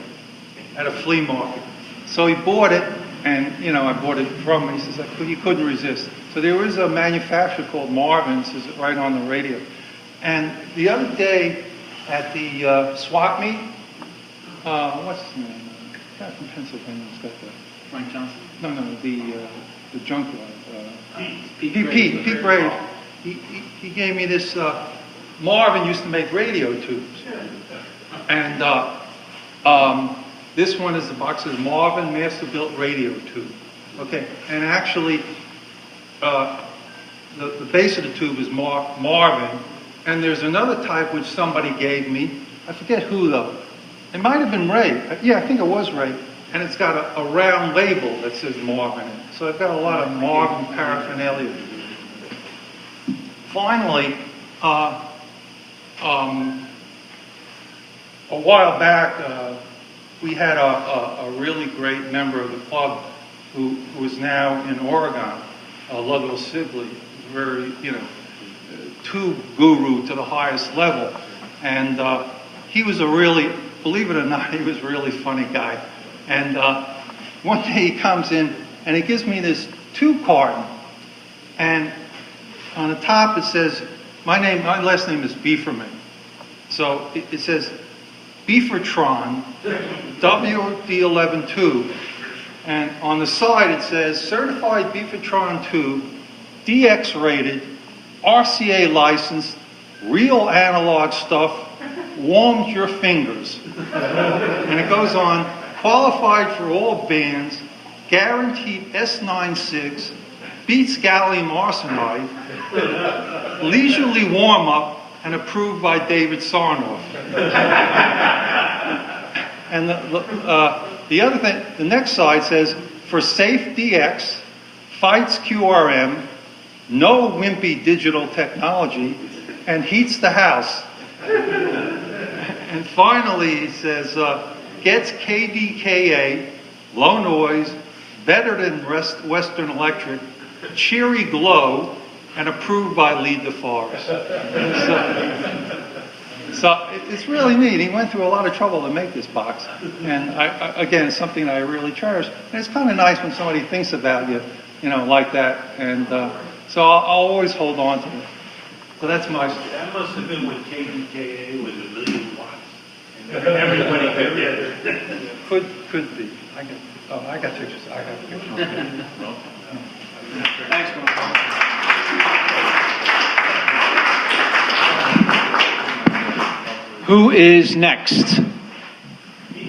at a flea market. So he bought it, and I bought it from him. He says he couldn't resist. So there was a manufacturer called Marvin, says it right on the radio. And the other day at the swap meet, what's his name? Guy from Pennsylvania has got that. Frank Johnson? No, the junkyard. Pete Brady. He gave me this. Marvin used to make radio tubes, and this one is the box says Marvin Master Built Radio Tube. Okay, and actually, the base of the tube is Marvin, and there's another type which somebody gave me. I forget who though. It might have been Ray. Yeah, I think it was Ray. And it's got a round label that says Marvin in it. So I've got a lot of Marvin paraphernalia. Finally, a while back, we had a really great member of the club who is now in Oregon, Ludwell Sibley, very, tube guru to the highest level. And he was believe it or not, he was a really funny guy. And one day he comes in and he gives me this tube carton. And on the top it says, my last name is Bieferman. So it says Beefertron WD11 tube. And on the side it says certified Beefertron tube, DX rated, RCA licensed, real analog stuff, warms your fingers. And it goes on, qualified for all bands, guaranteed S96, beats gallium arsenide, leisurely warm-up, and approved by David Sarnoff. And the other thing, the next side says, for safe DX, fights QRM, no wimpy digital technology, and heats the house. And finally, he says, gets KDKA, low noise, better than Western Electric, cheery glow, and approved by Lee DeForest. So it's really neat. He went through a lot of trouble to make this box. And again, it's something that I really cherish. And it's kind of nice when somebody thinks about you, like that. And so I'll always hold on to it. So that's my... That must have been when KDKA was 1,000,000 watts. And everybody could get it. Could be. I got pictures. Thanks, Mark. Who is next?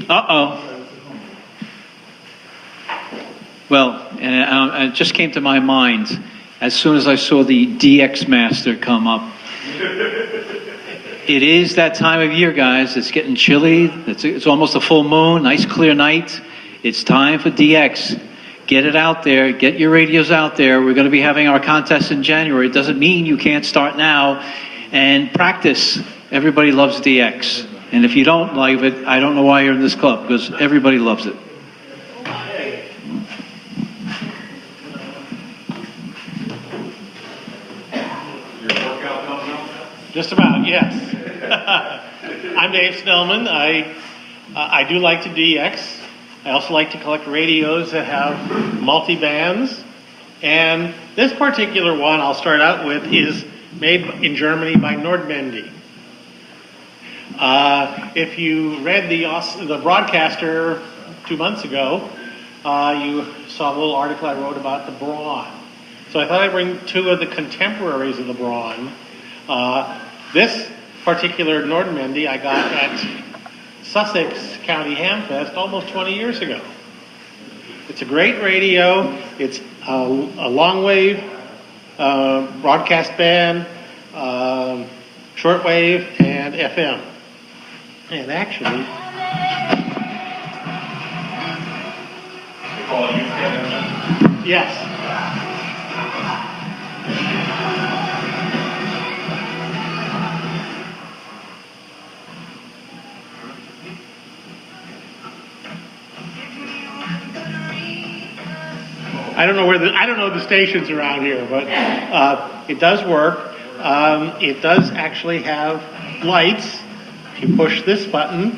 Uh-oh. Well, and it just came to my mind as soon as I saw the DX Master come up. It is that time of year, guys. It's getting chilly. It's almost a full moon, nice clear night. It's time for DX. Get it out there. Get your radios out there. We're going to be having our contest in January. It doesn't mean you can't start now and practice. Everybody loves DX. And if you don't like it, I don't know why you're in this club, because everybody loves it. Just about, yes. I'm Dave Snellman. I do like to DX. I also like to collect radios that have multi-bands. And this particular one I'll start out with is made in Germany by Nordmandy. If you read the broadcaster 2 months ago, you saw a little article I wrote about the Braun. So I thought I'd bring two of the contemporaries of the Braun. This particular Nordmandy I got at Sussex County Hamfest almost 20 years ago. It's a great radio. It's a long wave, broadcast band, shortwave, and FM. And actually, yes. I don't know the stations around here, but it does work. It does actually have lights. If you push this button,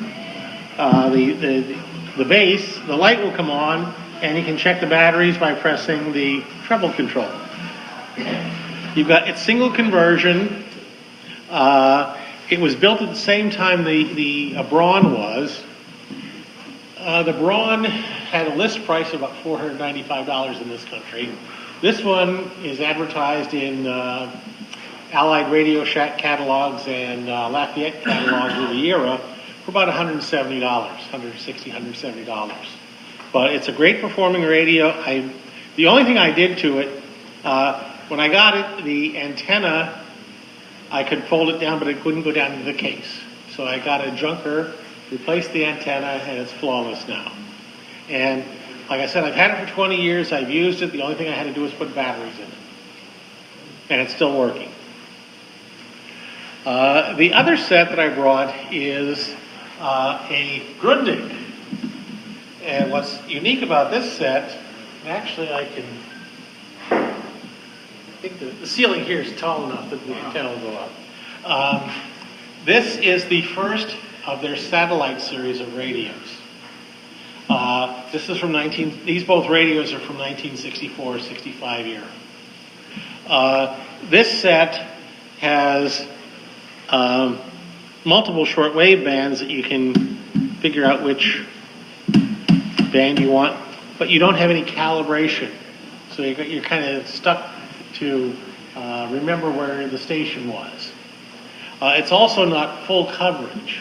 the base, the light will come on, and you can check the batteries by pressing the treble control. It's single conversion. It was built at the same time the Braun was. The Braun had a list price of about $495 in this country. This one is advertised in Allied Radio Shack catalogs and Lafayette catalogs of the era for about $170, $160, $170. But it's a great performing radio. The only thing I did to it, when I got it, the antenna, I could fold it down, but it couldn't go down into the case. So I got a junker, replaced the antenna, and it's flawless now. And like I said, I've had it for 20 years. I've used it. The only thing I had to do was put batteries in it. And it's still working. The other set that I brought is a Grundig. And what's unique about this set, actually I think the ceiling here is tall enough that the antenna will go up. This is the first of their satellite series of radios. This is from these both radios are from 1964-65 year. This set has multiple shortwave bands that you can figure out which band you want, but you don't have any calibration. So you're kind of stuck to remember where the station was. It's also not full coverage.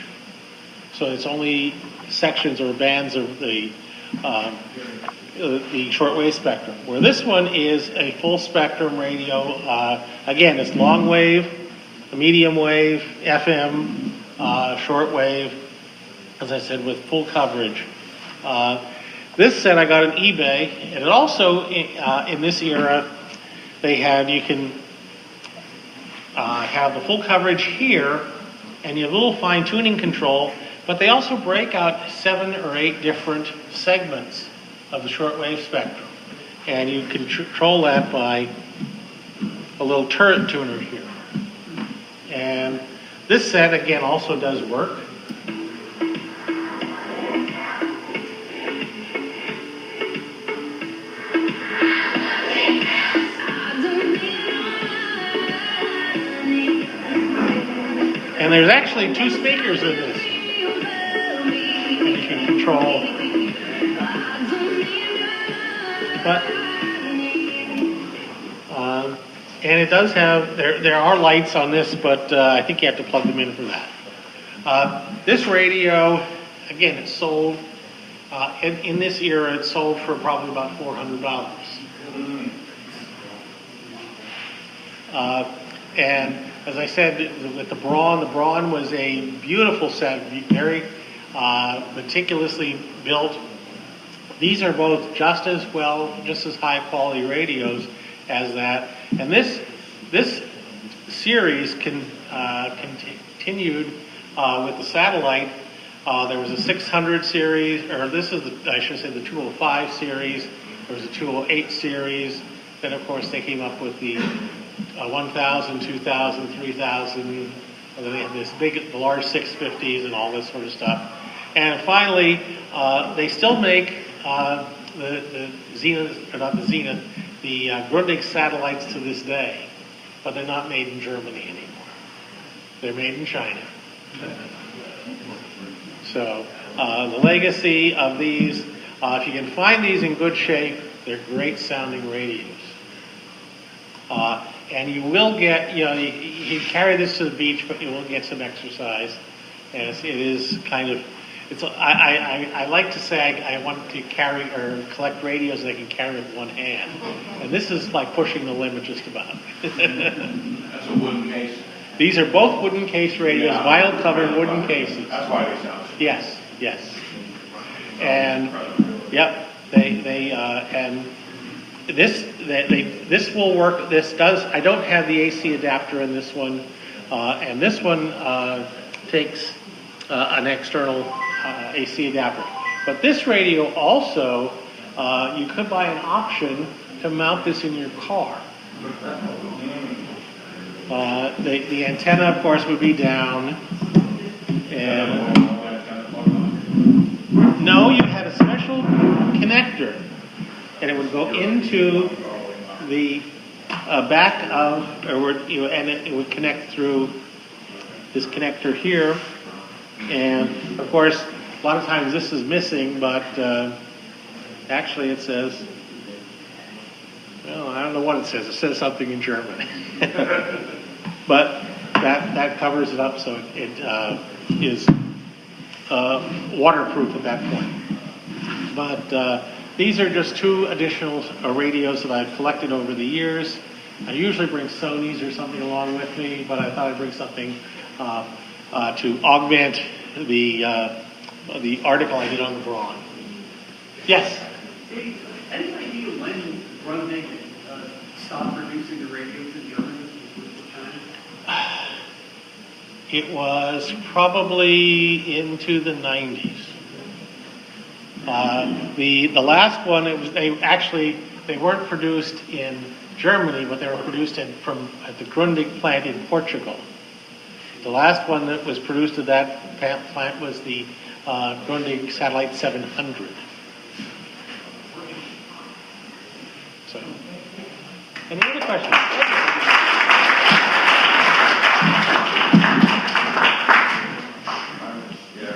So it's only sections or bands of the shortwave spectrum. Where this one is a full spectrum radio. Again, it's long wave, medium wave, FM, shortwave, as I said, with full coverage. This set I got on eBay, and it also, in this era, you can have the full coverage here, and you have a little fine tuning control, but they also break out 7 or 8 different segments of the shortwave spectrum. And you can control that by a little turret tuner here. And this set, again, also does work. And there's actually 2 speakers in this that you can control. But and it does have there are lights on this, but I think you have to plug them in for that. This radio, again, it's sold in this era. It's sold for probably about $400. And as I said, with the Braun was a beautiful set, very meticulously built. These are both just as high quality radios as that. And this series continued with the satellite. There was a 600 series, or this is I should say the 205 series. There was a 208 series. Then of course they came up with the 1000, 2000, 3000. And then they had the large 650s and all this sort of stuff. And finally, they still make the Zenith, or not the Zenith, the Grundig satellites to this day, but they're not made in Germany anymore. They're made in China. So the legacy of these, if you can find these in good shape, they're great sounding radios. And you will get, you carry this to the beach, but you will get some exercise. And it is kind of, I like to say I want to carry or collect radios that I can carry with one hand. And this is like pushing the limit just about. That's a wooden case. These are both wooden case radios, vinyl covered wooden cases. That's why they sound. Yes. And, yep, and this will work. This does, I don't have the AC adapter in this one. And this one takes an external AC adapter. But this radio also, you could buy an option to mount this in your car. The antenna, of course, would be down. And no, you had a special connector, and it would go into the back of, and it would connect through this connector here. And of course, a lot of times this is missing, but actually it says, well, I don't know what it says. It says something in German. But that covers it up, so it is waterproof at that point. But these are just two additional radios that I've collected over the years. I usually bring Sonys or something along with me, but I thought I'd bring something to augment the article I did on the Braun. Yes? Any idea when Grundig stopped producing the radios in Germany? It was probably into the 90s. The last one, they weren't produced in Germany, but they were produced at the Grundig plant in Portugal. The last one that was produced at that plant was the Grundig Satellite 700. So, any other questions?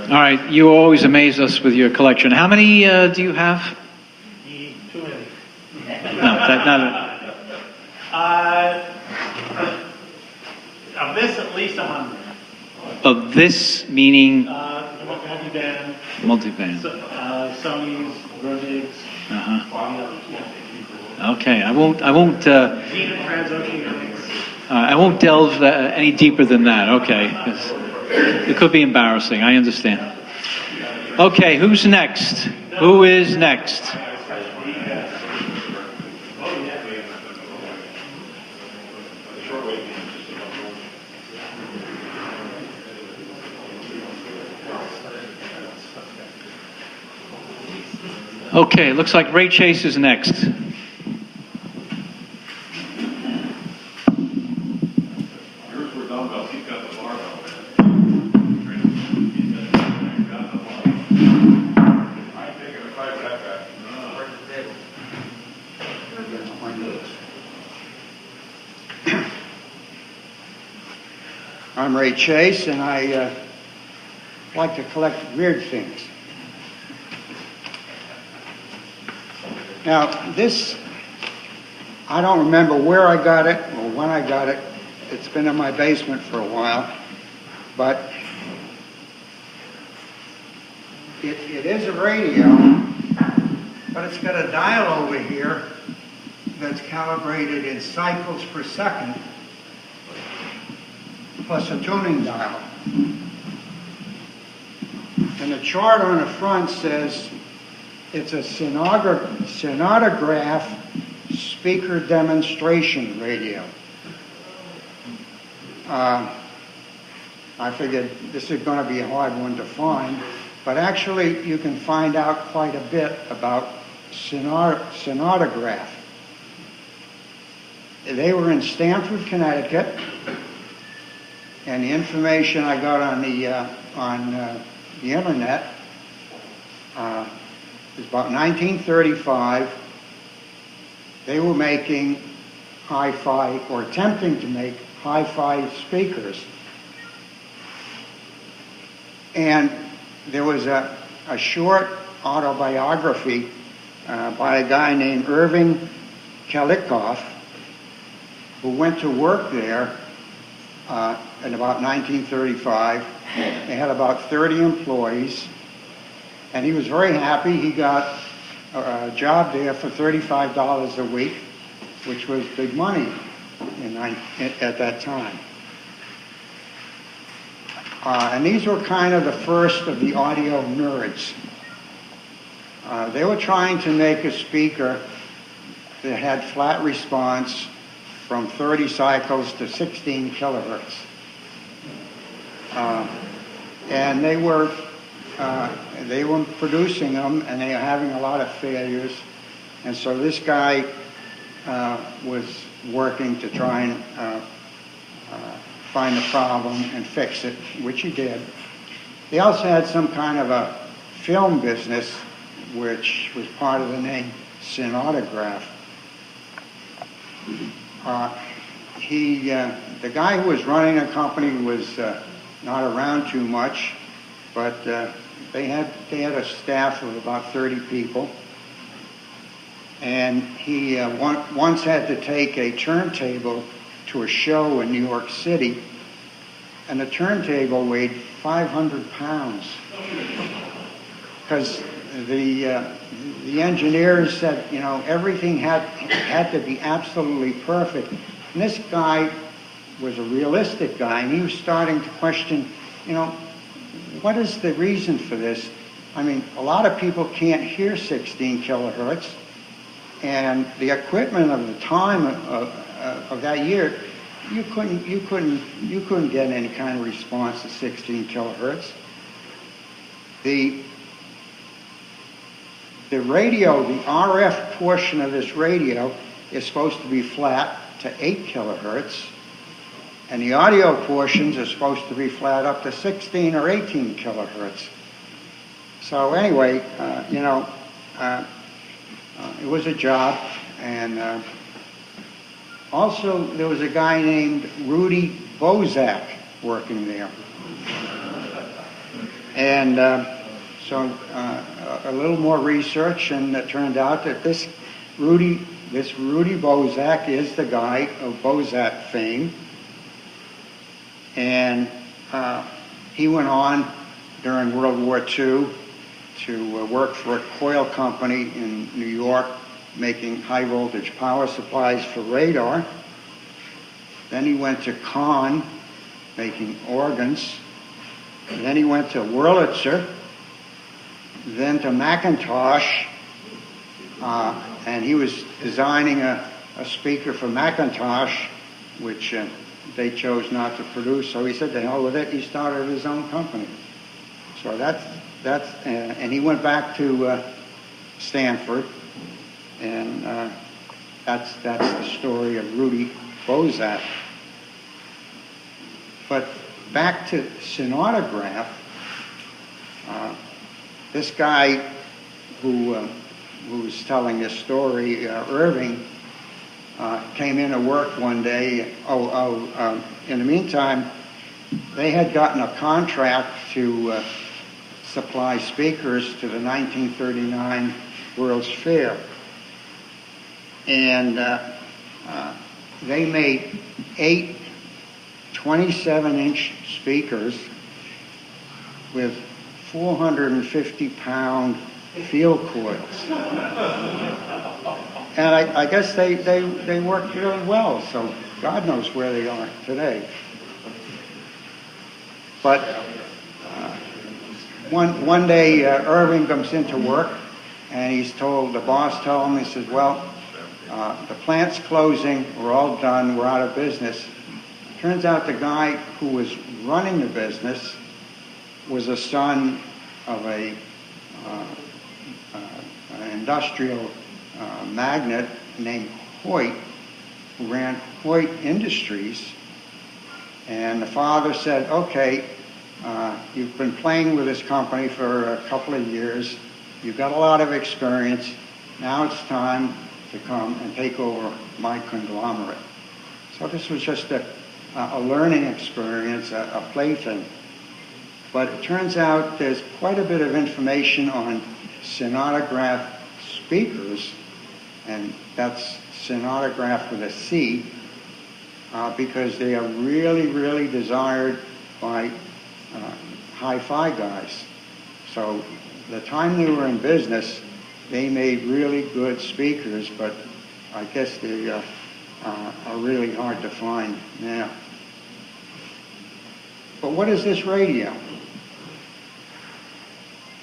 All right, you always amaze us with your collection. How many do you have? Too many. No, of this, at least 100. Of this, meaning? Multiband. Multiband. Sony's, Grundig's. Okay, I won't. Zenith Transoceanics. I won't delve any deeper than that. Okay, 'cause it could be embarrassing. I understand. Okay, who's next? Who is next? Okay, looks like Ray Chase is next. I'm Ray Chase, and I like to collect weird things. Now, this, I don't remember where I got it or when I got it. It's been in my basement for a while, but it is a radio, but it's got a dial over here that's calibrated in cycles per second. plus a tuning dial. And the chart on the front says it's a sonograph speaker demonstration radio. I figured this is going to be a hard one to find, but actually you can find out quite a bit about sonograph. They were in Stamford, Connecticut, and the information I got on the internet is about 1935. They were making hi-fi, or attempting to make hi-fi speakers. And there was a short autobiography by a guy named Irving Kalikoff, who went to work there in about 1935. They had about 30 employees, and he was very happy. He got a job there for $35 a week, which was big money at that time. And these were kind of the first of the audio nerds. They were trying to make a speaker that had flat response from 30 cycles to 16 kilohertz. And they were producing them, and they were having a lot of failures. And so this guy was working to try and find the problem and fix it, which he did. They also had some kind of a film business, which was part of the name Sonograph. The guy who was running the company was not around too much, but they had a staff of about 30 people. And he once had to take a turntable to a show in New York City, and the turntable weighed 500 pounds. Because the engineers said, everything had to be absolutely perfect. And this guy was a realistic guy, and he was starting to question, what is the reason for this? I mean, a lot of people can't hear 16 kilohertz, and the equipment of the time of that year, you couldn't get any kind of response to 16 kilohertz. The radio, the RF portion of this radio is supposed to be flat to 8 kilohertz, and the audio portions are supposed to be flat up to 16 or 18 kilohertz. So anyway, it was a job, and also there was a guy named Rudy Bozak working there. And so a little more research, and it turned out that this Rudy Bozak is the guy of Bozak fame. And he went on during World War II to work for a coil company in New York, making high voltage power supplies for radar. Then he went to Kahn, making organs. And then he went to Wurlitzer, then to Macintosh, and he was designing a speaker for Macintosh, which they chose not to produce. So he said, to hell with it. He started his own company. So and he went back to Stanford, and that's the story of Rudy Bozak. But back to Sonograph, this guy who was telling this story, Irving, came in to work one day. In the meantime, they had gotten a contract to supply speakers to the 1939 World's Fair. And they made 8 27-inch speakers with 450-pound field coils. And I guess they worked really well, so God knows where they are today. But one day, Irving comes into work, and he's told, the boss told him, he says, well, the plant's closing, we're all done, we're out of business. Turns out the guy who was running the business was a son of an industrial magnate named Hoyt, who ran Hoyt Industries. And the father said, okay, you've been playing with this company for a couple of years, you've got a lot of experience, now it's time to come and take over my conglomerate. So this was just a learning experience, a plaything. But it turns out there's quite a bit of information on sonograph speakers, and that's sonograph with a C, because they are really, really desired by hi-fi guys. So the time they were in business, they made really good speakers, but I guess they are really hard to find now. But what is this radio?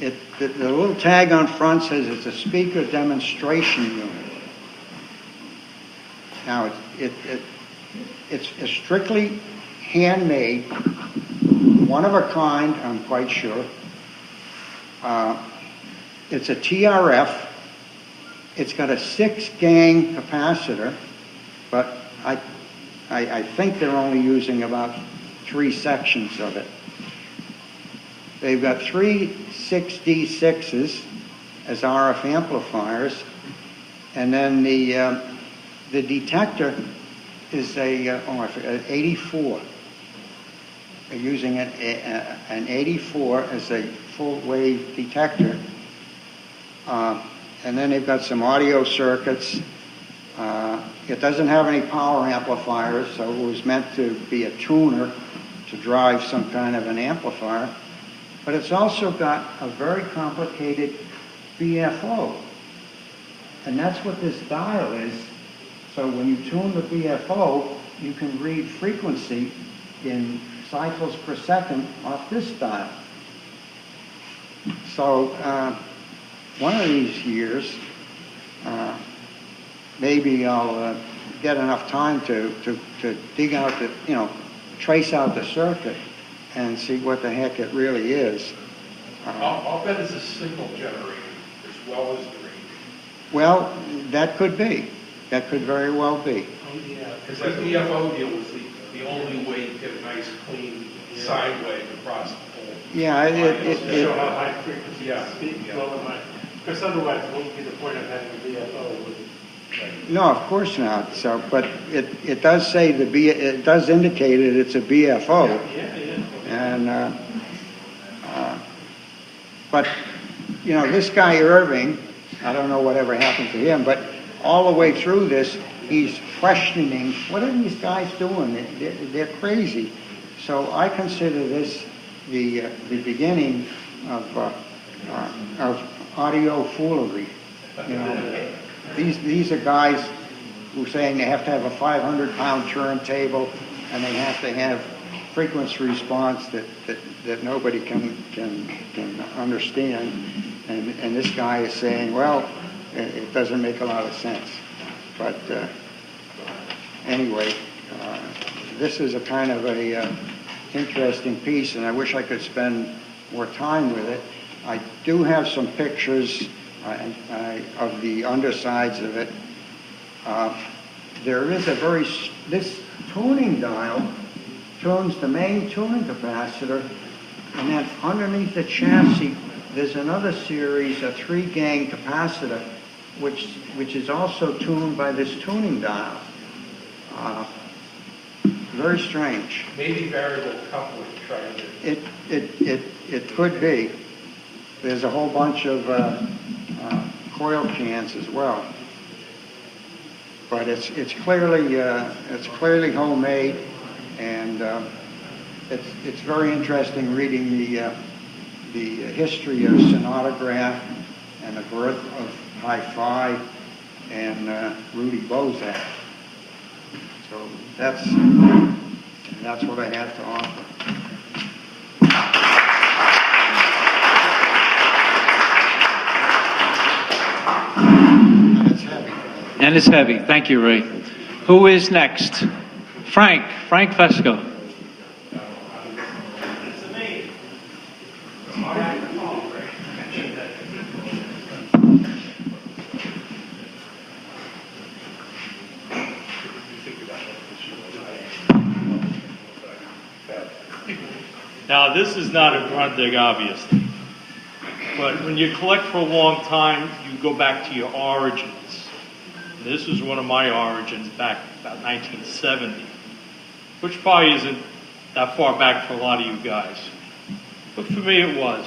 The little tag on front says it's a speaker demonstration unit. Now, it's strictly handmade, one of a kind, I'm quite sure. It's a TRF. It's got a 6-gang capacitor, but I think they're only using about 3 sections of it. They've got 3 6D6s as RF amplifiers, and then the detector is an 84. They're using an 84 as a full wave detector. And then they've got some audio circuits. It doesn't have any power amplifiers, so it was meant to be a tuner to drive some kind of an amplifier. But it's also got a very complicated BFO. And that's what this dial is. So when you tune the BFO, you can read frequency in cycles per second off this dial. So one of these years, maybe I'll get enough time to dig out trace out the circuit and see what the heck it really is. I'll bet it's a signal generator as well as the radio. Well, that could be. That could very well be. Yeah, because that BFO deal was the only way to get a nice, clean sine wave across the whole. Yeah, show how high frequency speak well in my. Because otherwise, what would be the point of having a BFO? No, of course not. So, but it does say it does indicate that it's a BFO. Yeah. And but this guy Irving, I don't know whatever happened to him, but all the way through this, he's questioning, what are these guys doing? They're crazy. So I consider this the beginning of audio foolery. These are guys who are saying they have to have a 500-pound turntable and they have to have frequency response that nobody can understand. And this guy is saying, well, it doesn't make a lot of sense. But anyway, this is a kind of a interesting piece, and I wish I could spend more time with it. I do have some pictures of the undersides of it. There is this tuning dial tunes the main tuning capacitor, and then underneath the chassis there's another series, a 3-gang capacitor, which is also tuned by this tuning dial. Very strange. Maybe variable coupling trying to. It could be. There's a whole bunch of coil cans as well. But it's clearly homemade, and it's very interesting reading the history of sonograph and the birth of hi-fi and Rudy Bozak. So that's what I have to offer. And it's heavy. Thank you, Ray. Who is next? Frank Fesco. Now, this is not a Grundig, obviously, but when you collect for a long time, you go back to your origins. And this was one of my origins back about 1970, which probably isn't that far back for a lot of you guys. But for me, it was.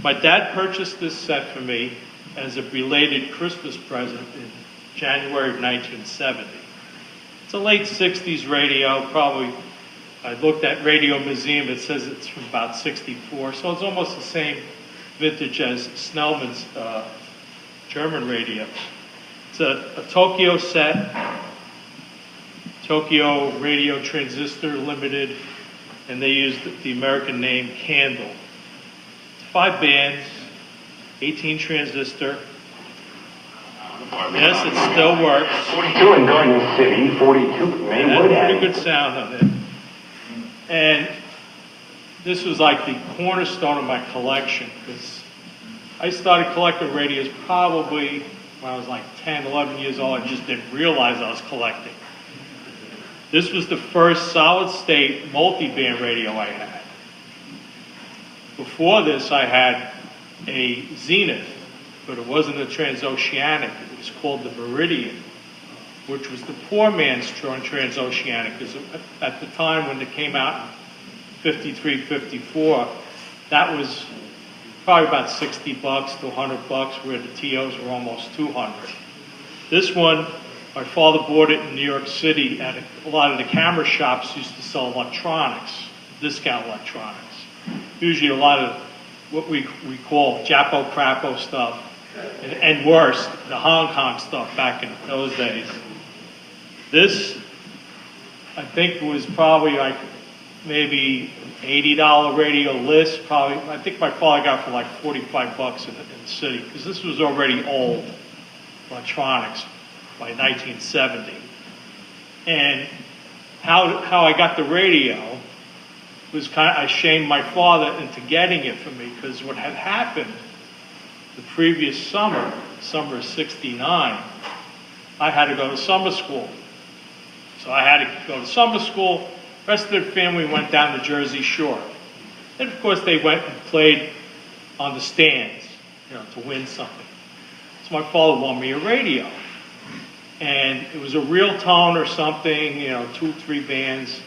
My dad purchased this set for me as a belated Christmas present in January of 1970. It's a late 60s radio, probably. I looked at Radio Museum, it says it's from about 64, so it's almost the same vintage as Snellman's German radios. It's a Tokyo set, Tokyo Radio Transistor Limited, and they used the American name Candle. It's 5 bands, 18 transistor. Yes, it still works. 42 in Garden City, 42 Mainwood. Pretty good sound on it. And this was like the cornerstone of my collection, because I started collecting radios probably when I was like 10, 11 years old. I just didn't realize I was collecting. This was the first solid-state multi-band radio I had. Before this, I had a Zenith, but it wasn't a transoceanic. It was called the Meridian, which was the poor man's transoceanic, because at the time when it came out in 53, 54, that was probably about $60 to $100, where the TOs were almost 200. This one, my father bought it in New York City at a lot of the camera shops used to sell electronics, discount electronics. Usually a lot of what we call Japo Crapo stuff, and worse, the Hong Kong stuff back in those days. This, I think, was probably like maybe $80 radio list. Probably, I think my father got for like $45 in the city, because this was already old electronics by 1970. And how I got the radio was I shamed my father into getting it for me, because what had happened the previous summer of '69, I had to go to summer school. So I had to go to summer school. The rest of the family went down the Jersey Shore. And of course they went and played on the stands, to win something. So my father won me a radio. And it was a real tone or something, 2 or 3 bands.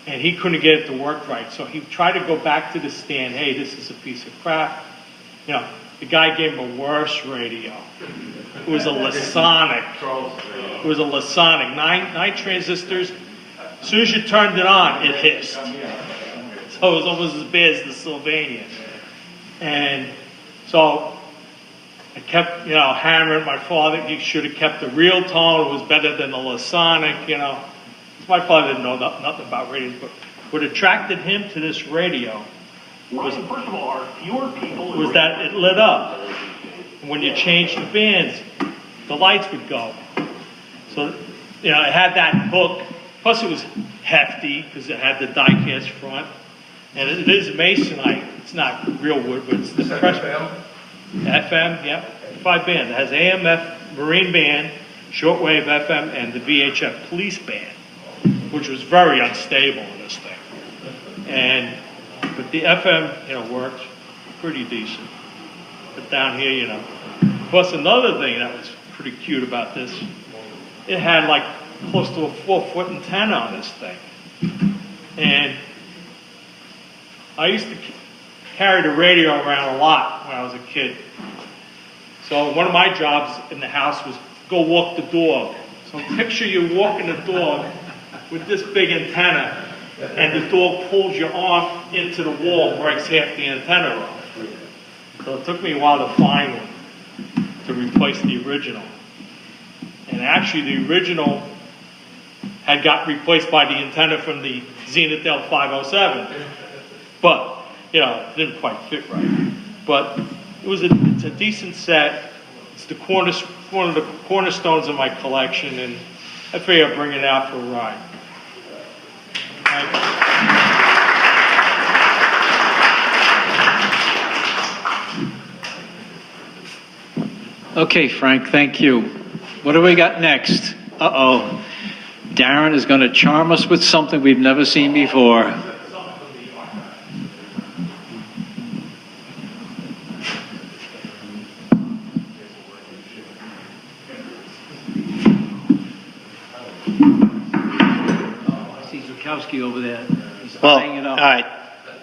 And he couldn't get it to work right. So he tried to go back to the stand. Hey, this is a piece of crap. The guy gave him a worse radio. It was a Lasonic. It was a Lasonic. 9 transistors. As soon as you turned it on, it hissed. So it was almost as bad as the Sylvania. And so I kept, hammering my father. He should have kept the real tone. It was better than the Lasonic, My father didn't know nothing about radios, but what attracted him to this radio was, first of all, are fewer people was that it lit up. And when you changed the bands, the lights would go. So, it had that hook. Plus it was hefty, because it had the die-cast front. And it is masonite. It's not real wood, but it's the FM, yep. 5 band. It has AM, Marine band, shortwave FM, and the VHF police band, which was very unstable in this thing. But the FM, worked pretty decent. But down here, Plus another thing that was pretty cute about this, it had like close to a 4-foot antenna on this thing. And I used to carry the radio around a lot when I was a kid. So one of my jobs in the house was go walk the dog. So picture you walking the dog with this big antenna, and the dog pulls your arm into the wall and breaks half the antenna off. So it took me a while to find one to replace the original. And actually the original had got replaced by the antenna from the Zenith L507. But, it didn't quite fit right. But it's a decent set. It's the one of the cornerstones of my collection, and I figure I'll bring it out for a ride. Thank you. Okay, Frank, thank you. What do we got next? Uh-oh. Darren is going to charm us with something we've never seen before. I see Zukowski over there. He's Well, eyeing it all up. right.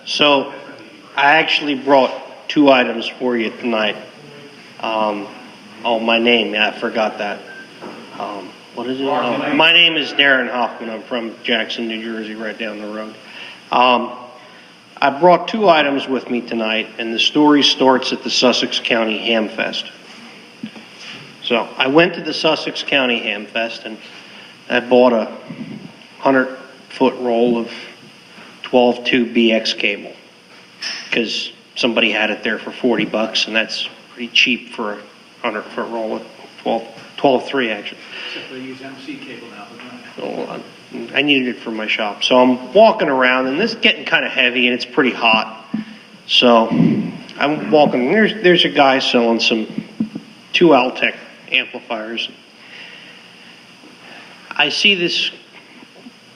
So I actually brought 2 items for you tonight. My name, yeah, I forgot that. What is it? My name is Darren Hoffman. I'm from Jackson, New Jersey, right down the road. I brought 2 items with me tonight, and the story starts at the Sussex County Hamfest. So I went to the Sussex County Hamfest, and I bought a 100-foot roll of 12-tube BX cable because somebody had it there for $40, and that's pretty cheap for a 100-foot roll of 12.3 actually. Except they use MC cable now. So I needed it for my shop. So I'm walking around, and this is getting kind of heavy, and it's pretty hot. So I'm walking. There's a guy selling some 2 Altec amplifiers. I see this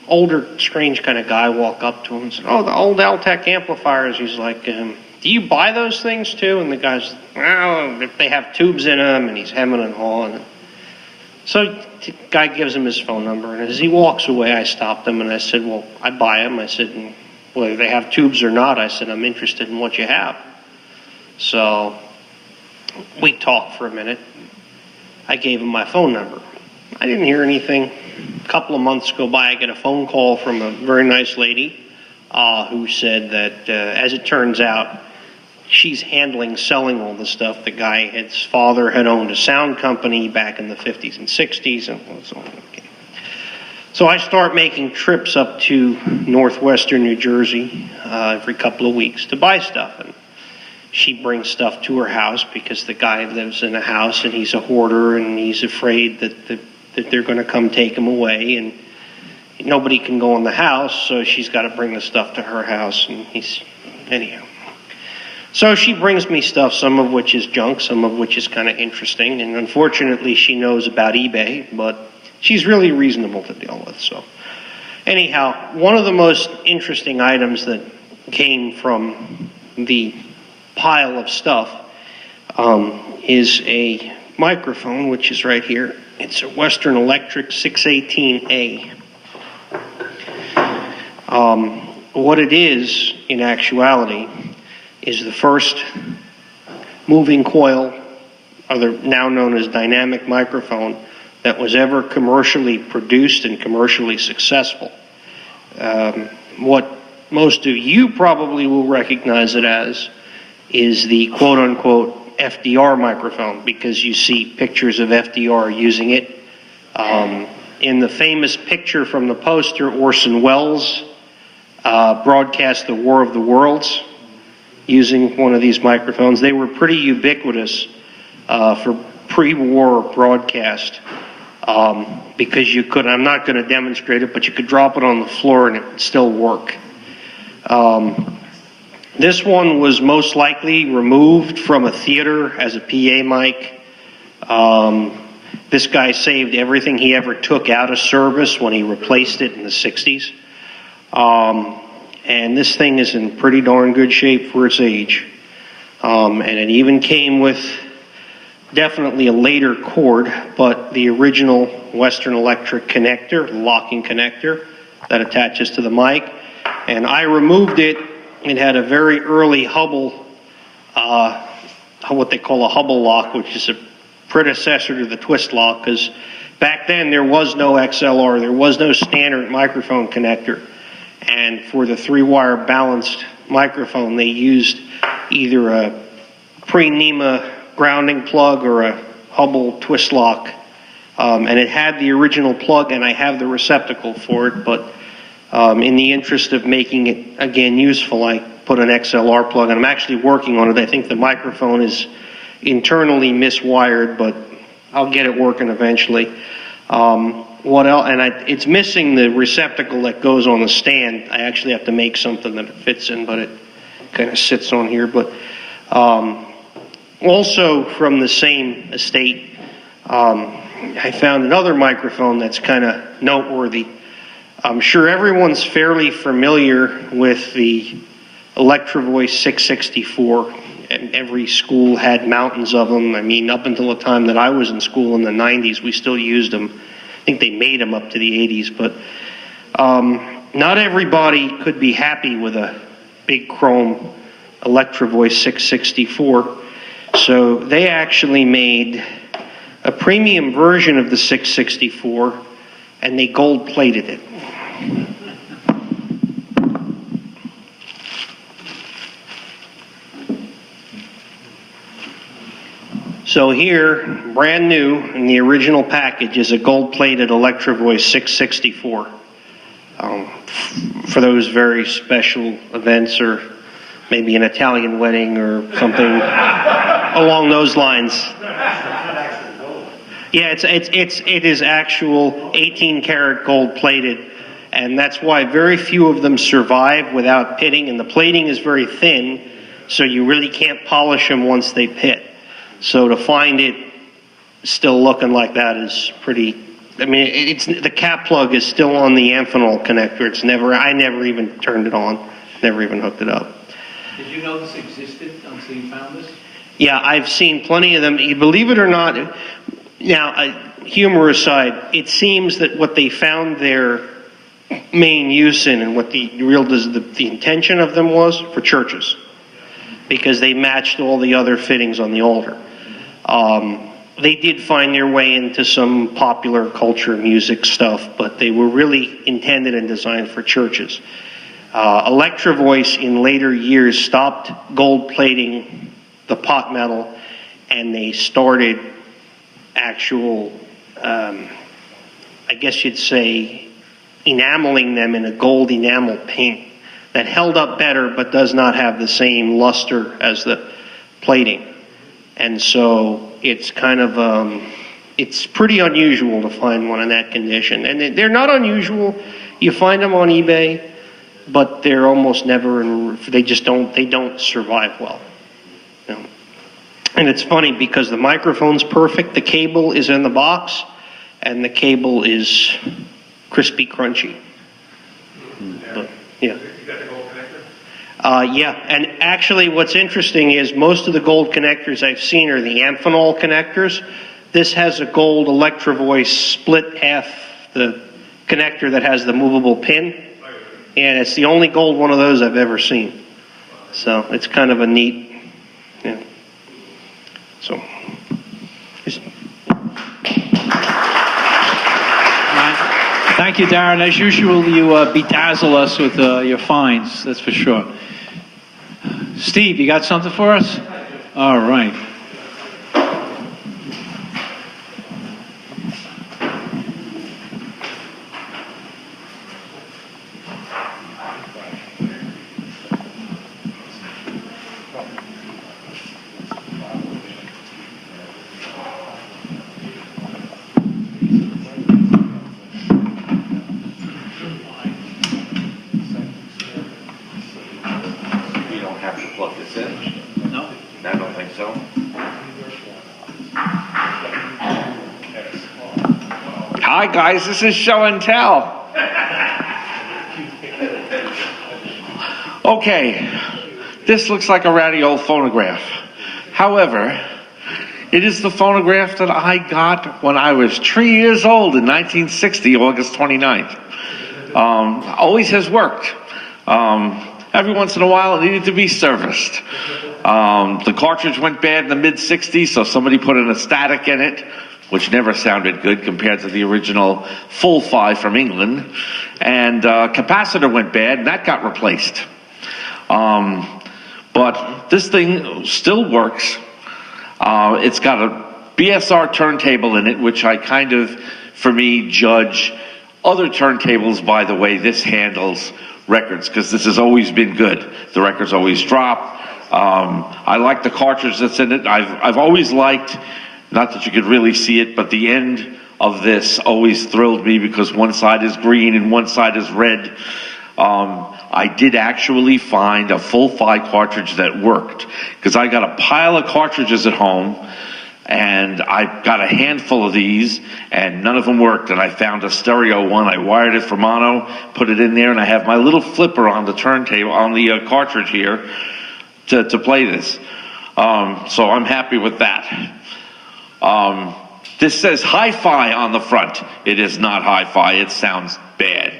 older, strange kind of guy walk up to him and said, "Oh, the old Altec amplifiers." He's like, "Do you buy those things too?" And the guy's, "Well, if they have tubes in them," and he's hemming and hawing. So the guy gives him his phone number, and as he walks away, I stopped him and I said, "Well, I buy them." I said, "Whether they have tubes or not," I said, "I'm interested in what you have." So we talked for a minute. I gave him my phone number. I didn't hear anything. A couple of months go by, I get a phone call from a very nice lady who said that, as it turns out, she's selling all the stuff. The guy, his father had owned a sound company back in the 50s and 60s. And so, so I start making trips up to northwestern New Jersey every couple of weeks to buy stuff. And she brings stuff to her house because the guy lives in a house and he's a hoarder and he's afraid that they're going to come take him away. And nobody can go in the house, so she's got to bring the stuff to her house. And anyhow. So she brings me stuff, some of which is junk, some of which is kind of interesting. And unfortunately, she knows about eBay, but she's really reasonable to deal with. So anyhow, one of the most interesting items that came from the pile of stuff is a microphone, which is right here. It's a Western Electric 618A. What it is, in actuality, is the first moving coil, now known as dynamic microphone, that was ever commercially produced and commercially successful. What most of you probably will recognize it as is the quote-unquote FDR microphone, because you see pictures of FDR using it. In the famous picture from the poster, Orson Welles broadcast the War of the Worlds using one of these microphones. They were pretty ubiquitous for pre-war broadcast because you could, I'm not going to demonstrate it, but you could drop it on the floor and it would still work. This one was most likely removed from a theater as a PA mic. This guy saved everything he ever took out of service when he replaced it in the 60s. And this thing is in pretty darn good shape for its age. And it even came with definitely a later cord, but the original Western Electric connector, locking connector that attaches to the mic. And I removed it. It had a very early Hubble, what they call a Hubble lock, which is a predecessor to the twist lock, because back then there was no XLR, there was no standard microphone connector. And for the 3-wire balanced microphone, they used either a pre-NEMA grounding plug or a Hubble twist lock. And it had the original plug, and I have the receptacle for it, but in the interest of making it, again, useful, I put an XLR plug, and I'm actually working on it. I think the microphone is internally miswired, but I'll get it working eventually. What else? And it's missing the receptacle that goes on the stand. I actually have to make something that it fits in, but it kind of sits on here. But also from the same estate, I found another microphone that's kind of noteworthy. I'm sure everyone's fairly familiar with the Electrovoice 664, and every school had mountains of them. I mean, up until the time that I was in school in the 90s, we still used them. I think they made them up to the 80s, but not everybody could be happy with a big chrome Electrovoice 664. So they actually made a premium version of the 664, and they gold-plated it. So here, brand new in the original package, is a gold-plated Electrovoice 664 for those very special events, or maybe an Italian wedding or something along those lines. Yeah, it is actual 18 karat gold plated, and that's why very few of them survive without pitting, and the plating is very thin, so you really can't polish them once they pit. So to find it still looking like that is pretty. I mean, it's the cap plug is still on the Amphenol connector. It's never. I never even turned it on. Never even hooked it up. Did you know this existed until you found this? Yeah, I've seen plenty of them. You believe it or not. Now, humor aside, it seems that what they found their main use in, and what the intention of them was, for churches, because they matched all the other fittings on the altar. They did find their way into some popular culture, music stuff, but they were really intended and designed for churches. Electrovoice in later years stopped gold plating the pot metal, and they started actual, I guess you'd say, enameling them in a gold enamel paint that held up better but does not have the same luster as the plating. And so it's kind of, it's pretty unusual to find one in that condition. And they're not unusual. You find them on eBay, but they're almost never, they don't survive well. You know? And it's funny because the microphone's perfect, the cable is in the box, and the cable is crispy crunchy. But, yeah. Yeah, and actually what's interesting is most of the gold connectors I've seen are the Amphenol connectors. This has a gold Electrovoice split half the connector that has the movable pin, and it's the only gold one of those I've ever seen. So it's kind of a neat, yeah. So, thank you, Darren. As usual, you bedazzle us with your finds, that's for sure. Steve, you got something for us? All right. Hi guys, this is Show and Tell. Okay, this looks like a ratty old phonograph. However, it is the phonograph that I got when I was 3 years old in 1960, August 29th. Always has worked. Every once in a while it needed to be serviced. The cartridge went bad in the mid-60s, so somebody put in a static in it, which never sounded good compared to the original full 5 from England. And capacitor went bad, and that got replaced. But this thing still works. It's got a BSR turntable in it, which I kind of, for me, judge other turntables by the way this handles records, because this has always been good. The records always drop. I like the cartridge that's in it. I've always liked not that you could really see it, but the end of this always thrilled me because one side is green and one side is red. I did actually find a full Fi cartridge that worked, because I got a pile of cartridges at home, and I got a handful of these, and none of them worked, and I found a stereo one. I wired it for mono, put it in there, and I have my little flipper on the turntable, on the cartridge here, to play this. So I'm happy with that. This says hi-fi on the front. It is not hi-fi. It sounds bad.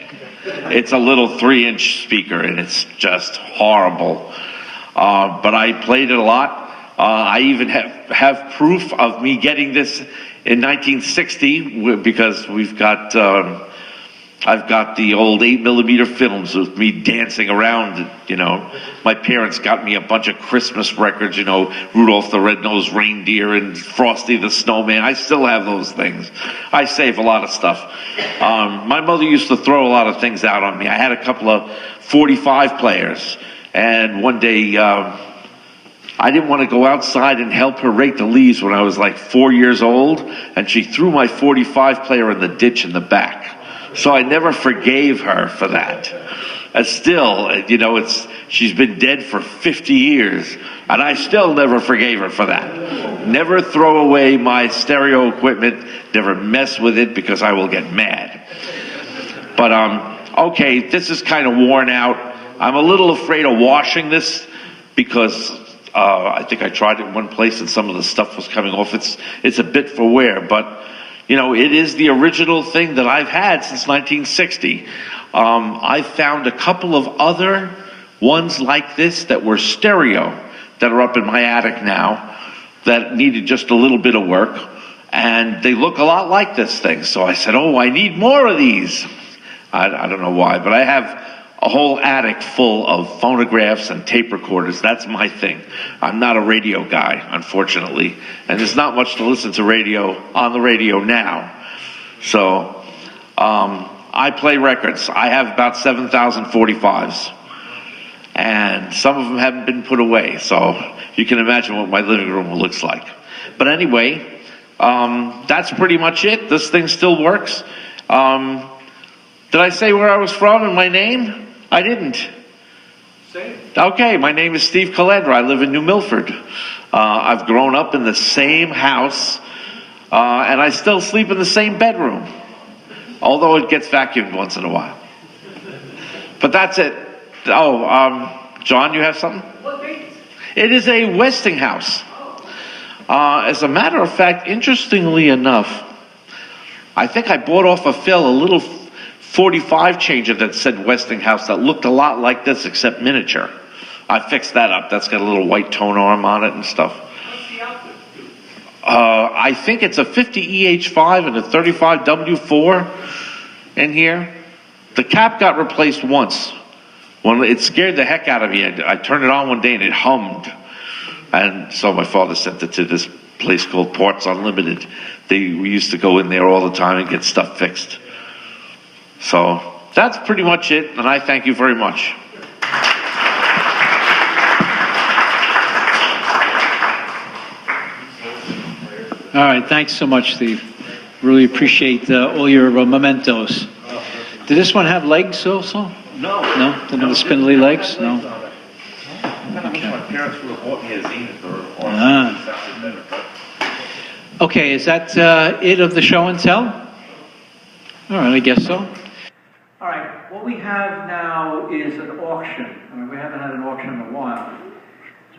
It's a little 3-inch speaker, and it's just horrible. But I played it a lot. I even have proof of me getting this in 1960 because we've got, I've got the old 8mm films of me dancing around, you know. My parents got me a bunch of Christmas records, you know, Rudolph the Red-Nosed Reindeer and Frosty the Snowman. I still have those things. I save a lot of stuff. My mother used to throw a lot of things out on me. I had a couple of 45 players, and one day, I didn't want to go outside and help her rake the leaves when I was like 4 years old, and she threw my 45 player in the ditch in the back. So I never forgave her for that. And still, you know, she's been dead for 50 years, and I still never forgave her for that. Never throw away my stereo equipment, never mess with it because I will get mad. But, okay, this is kind of worn out. I'm a little afraid of washing this because I think I tried it in one place and some of the stuff was coming off. It's a bit for wear, but you know, it is the original thing that I've had since 1960. I found a couple of other ones like this that were stereo that are up in my attic now that needed just a little bit of work, and they look a lot like this thing. So I said, oh, I need more of these. I don't know why, but I have a whole attic full of phonographs and tape recorders. That's my thing. I'm not a radio guy, unfortunately. And there's not much to listen to on the radio now. So, I play records. I have about 7,000 45s. And some of them haven't been put away. So, you can imagine what my living room looks like. But anyway, that's pretty much it. This thing still works. Did I say where I was from and my name? I didn't. Okay, my name is Steve Caledra. I live in New Milford. I've grown up in the same house, and I still sleep in the same bedroom, although it gets vacuumed once in a while. But that's it. Oh, John, you have something? What date? It is a Westinghouse. As a matter of fact, interestingly enough, I think I bought off of Phil a little 45 changer that said Westinghouse that looked a lot like this except miniature. I fixed that up. That's got a little white tone arm on it and stuff. What's the output do? I think it's a 50 EH5 and a 35 W4 in here. The cap got replaced once. When it scared the heck out of me. I turned it on one day and it hummed. And so my father sent it to this place called Parts Unlimited. We used to go in there all the time and get stuff fixed. So that's pretty much it, and I thank you very much. All right, thanks so much, Steve. Really appreciate all your mementos. Did this one have legs also? No. No? Didn't have the spindly legs? No? Okay. My parents would have bought me a Zenith or Okay, is that it of the show and tell? All right, I guess so. All right, what we have now is an auction. I mean, we haven't had an auction in a while.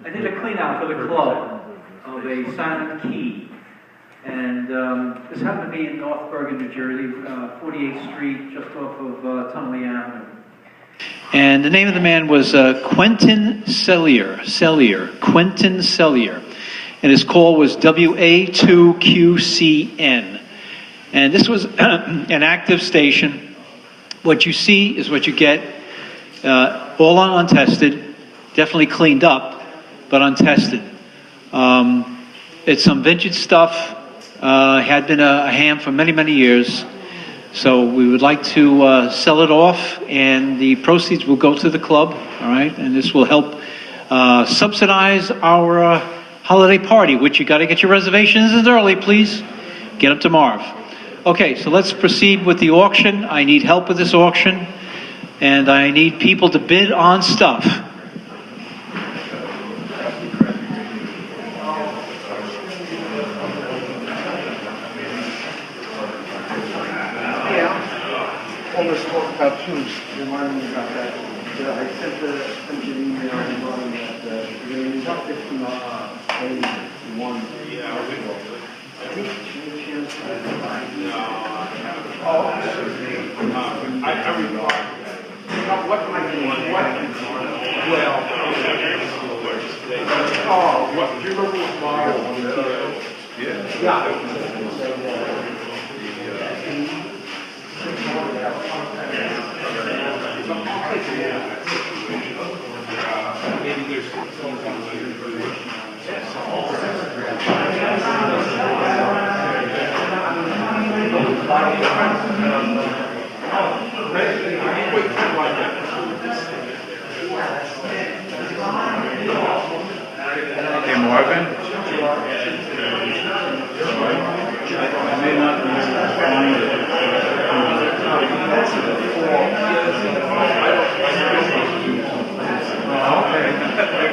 I did a clean out for the club of a silent key. And this happened to be in North Bergen, New Jersey, 48th Street, just off of Tunley Avenue. And the name of the man was Quentin Cellier. Quentin Cellier. And his call was WA2QCN. And this was an active station. What you see is what you get, all untested, definitely cleaned up, but untested. It's some vintage stuff, had been a ham for many, many years. So we would like to sell it off, and the proceeds will go to the club, all right? And this will help subsidize our holiday party, which you got to get your reservations in early, please. Get them to Marv. Okay, so let's proceed with the auction. I need help with this auction, and I need people to bid on stuff. All this talk about tunes, remind me about that. I sent an email regarding that, there's about 15, 81. What, do you remember what model? Hey, Marvin. I may not find it. Okay.